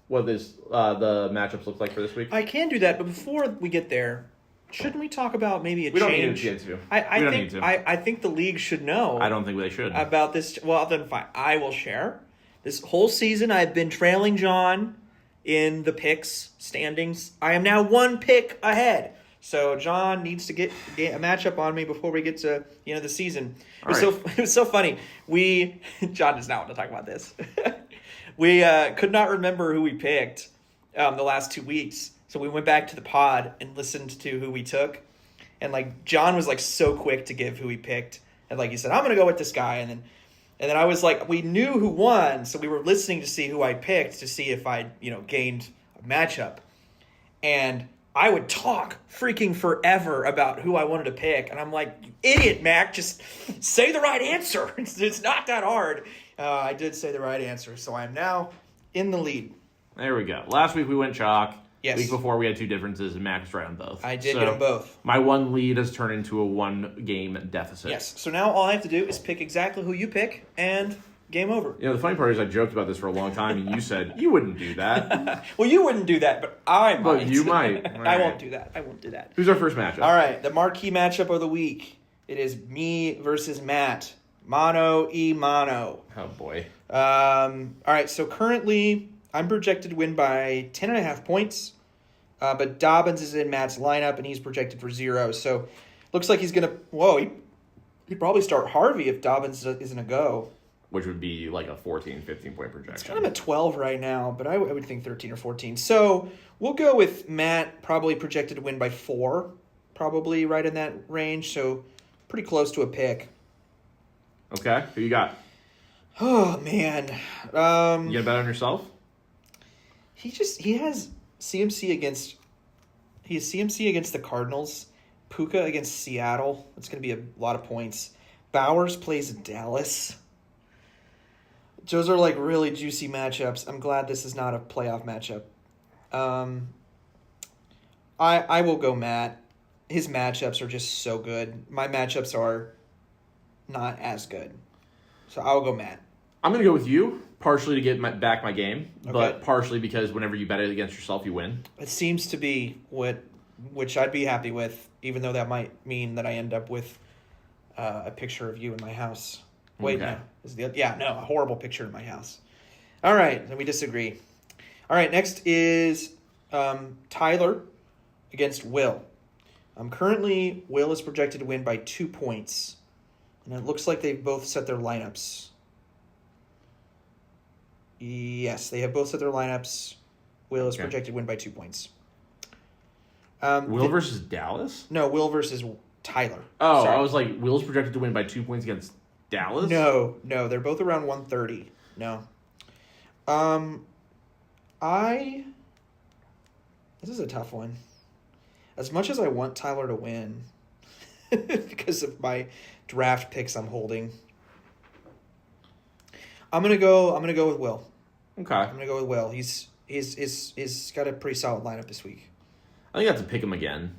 what the matchups look like for this week? I can do that, but before we get there, shouldn't we talk about maybe a change? We don't need to. I think the league should know. I don't think they should. About this. Well, then fine. I will share. This whole season, I've been trailing John in the picks standings. I am now 1 pick ahead. So John needs to get a matchup on me before we get to the end of the season. It was so funny. John does not want to talk about this. We could not remember who we picked the last 2 weeks. So we went back to the pod and listened to who we took. And John was so quick to give who he picked. And he said, I'm going to go with this guy. And then I was we knew who won. So we were listening to see who I picked to see if I gained a matchup. And I would talk freaking forever about who I wanted to pick. And I'm like, you idiot, Mac, just say the right answer. It's not that hard. I did say the right answer. So I'm now in the lead. There we go. Last week we went chalk. Yes. Week before, we had 2 differences, and Max right on both. I did get them both. My one lead has turned into a 1-game deficit. Yes. So now all I have to do is pick exactly who you pick, and game over. The funny part is I joked about this for a long time, and you said, you wouldn't do that. Well, you wouldn't do that, but I might. But you might. I won't do that. Who's our first matchup? All right. The marquee matchup of the week. It is me versus Matt. Mano y mano. Oh, boy. All right. So currently, I'm projected to win by 10.5 points. But Dobbins is in Matt's lineup, and he's projected for 0. So looks like he's going to... Whoa, he'd probably start Harvey if Dobbins isn't a go. Which would be like a 14, 15-point projection. It's kind of at 12 right now, but I would think 13 or 14. So we'll go with Matt, probably projected to win by 4. Probably right in that range, so pretty close to a pick. Okay, who you got? Oh, man. You gonna bet on yourself? He has CMC against the Cardinals, Puka against Seattle. It's going to be a lot of points. Bowers plays Dallas. Those are like really juicy matchups. I'm glad this is not a playoff matchup. I will go Matt. His matchups are just so good. My matchups are not as good. So I will go Matt. I'm going to go with you, partially to get back my game, Okay. but partially because whenever you bet it against yourself, you win. It seems to be which I'd be happy with, even though that might mean that I end up with a picture of you in my house. Wait, Okay. no, a horrible picture in my house. All right, then we disagree. All right, next is Tyler against Will. Currently, Will is projected to win by 2 points, and it looks like they've both set their lineups. Yes, they have both set their lineups. Will is projected to win by 2 points. Will versus Dallas? No, Will versus Tyler. Oh, Sorry. I was like, Will's projected to win by 2 points against Dallas? No, they're both around 130. No. This is a tough one. As much as I want Tyler to win, because of my draft picks I'm holding, I'm gonna go with Will. Okay. I'm gonna go with Will. He's got a pretty solid lineup this week. I think I have to pick him again.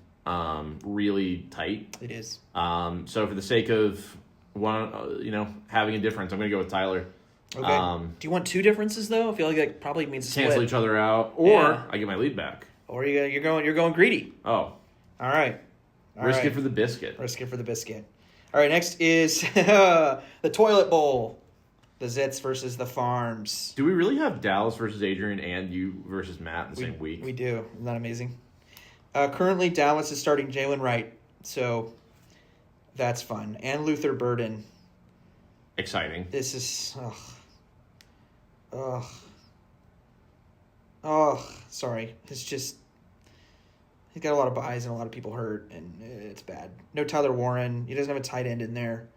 Really tight. It is. So for the sake of having a difference, I'm going to go with Tyler. Okay. Do you want 2 differences though? I feel like that probably means a split. Cancel each other out, or Yeah. I get my lead back. Or you're going greedy. Oh, All right. risk it for the biscuit. Risk it for the biscuit. All right, next is the toilet bowl. The Zits versus the Farms. Do we really have Dallas versus Adrian and you versus Matt in the same week? We do. Isn't that amazing? Currently, Dallas is starting Jalen Wright, so that's fun. And Luther Burden. Exciting. This is... sorry. It's just... He's got a lot of buys and a lot of people hurt, and it's bad. No Tyler Warren. He doesn't have a tight end in there.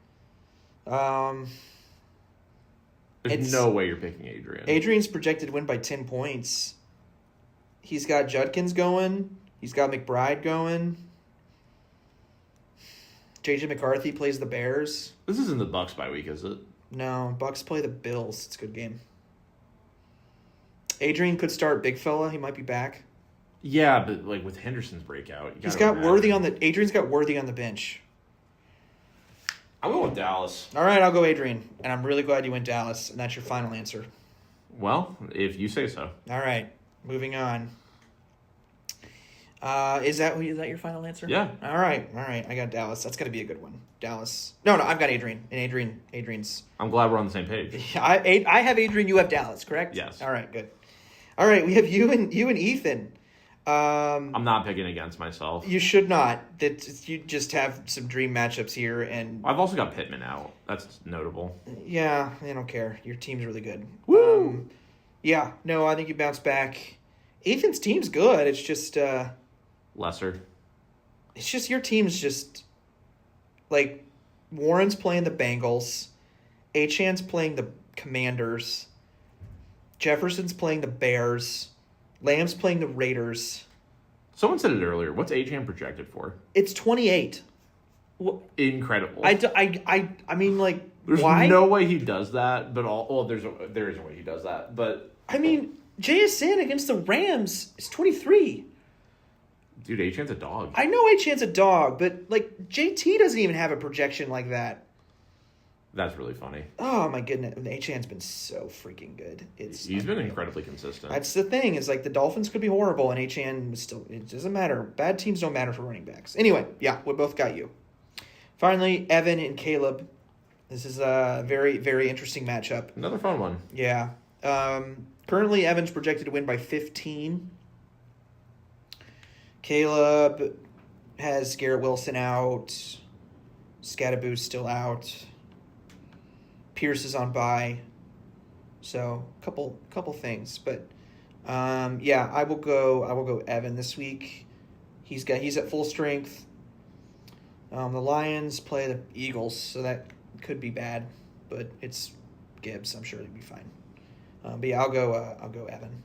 There's no way you're picking Adrian. Adrian's projected to win by 10 points. He's got Judkins going. He's got McBride going. J.J. McCarthy plays the Bears. This isn't the Bucks bye week, is it? No, Bucks play the Bills. It's a good game. Adrian could start big fella. He might be back. Yeah, but like with Henderson's breakout, He's got Worthy on the... Adrian's got Worthy on the bench. I'm going with Dallas. All right, I'll go Adrian. And I'm really glad you went Dallas, and that's your final answer. Well, if you say so. All right, moving on. Is that your final answer? Yeah. All right. I got Dallas. That's going to be a good one. Dallas. No, I've got Adrian. And Adrian's... I'm glad we're on the same page. I have Adrian, you have Dallas, correct? Yes. All right, good. All right, we have you and Ethan. I'm not picking against myself. You should not. You just have some dream matchups here, and I've also got Pittman out. That's notable. yeah, I don't care. Your team's really good. Woo! Yeah, no, I think you bounce back. Ethan's team's good. It's just Lesser. It's just your team's just like Warren's playing the Bengals, Achan's playing the Commanders, Jefferson's playing the Bears, Lamb's playing the Raiders. Someone said it earlier. What's Achan projected for? It's 28. Incredible. I mean, like, There's why? no way he does that, but there is a way he does that, but I mean, JSN against the Rams is 23. Dude, Achan's a dog. I know Achan's a dog, but like JT doesn't even have a projection like that. That's really funny. Oh my goodness, Achan's been so freaking good. He's been incredibly consistent. That's the thing, is like the Dolphins could be horrible and Achan is still, it doesn't matter. Bad teams don't matter for running backs. Anyway, yeah, we both got you. Finally, Evan and Caleb. This is a very, very interesting matchup. Another fun one. Yeah. Currently, Evan's projected to win by 15. Caleb has Garrett Wilson out. Scadaboo's still out. Pierce is on bye. So, couple things, but yeah, I will go Evan this week. He's at full strength. The Lions play the Eagles, so that could be bad, but it's Gibbs. I'm sure he'll be fine. But yeah, I'll go Evan.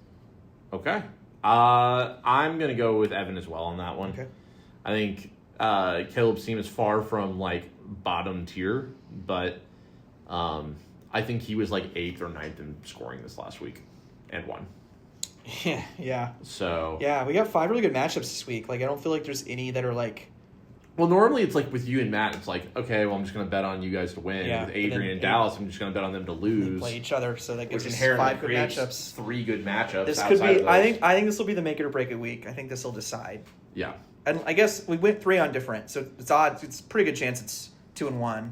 Okay. I'm gonna go with Evan as well on that one. Okay. I think Caleb's team is far from like bottom tier, but I think he was like 8th or 9th in scoring this last week, and won. Yeah. So yeah, we got 5 really good matchups this week. Like I don't feel like there's any that are like. Well, normally it's like with you and Matt, it's like, okay, well, I'm just going to bet on you guys to win. Yeah, with Adrian and Dallas, I'm just going to bet on them to lose. Play each other, so that gives which us inherently 5 good creates matchups. 3 good matchups. This outside could be. of those. I think this will be the make it or break it week. I think this will decide. Yeah. And I guess we went 3 on different, so it's odds. It's a pretty good chance it's 2-1.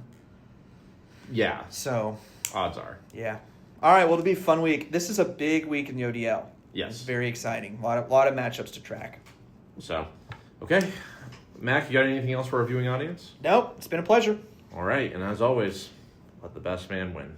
Yeah. So odds are. Yeah. All right. Well, it'll be a fun week. This is a big week in the ODL. Yes. It's very exciting. A lot of matchups to track. So, okay. Mac, you got anything else for our viewing audience? Nope. It's been a pleasure. All right. And as always, let the best man win.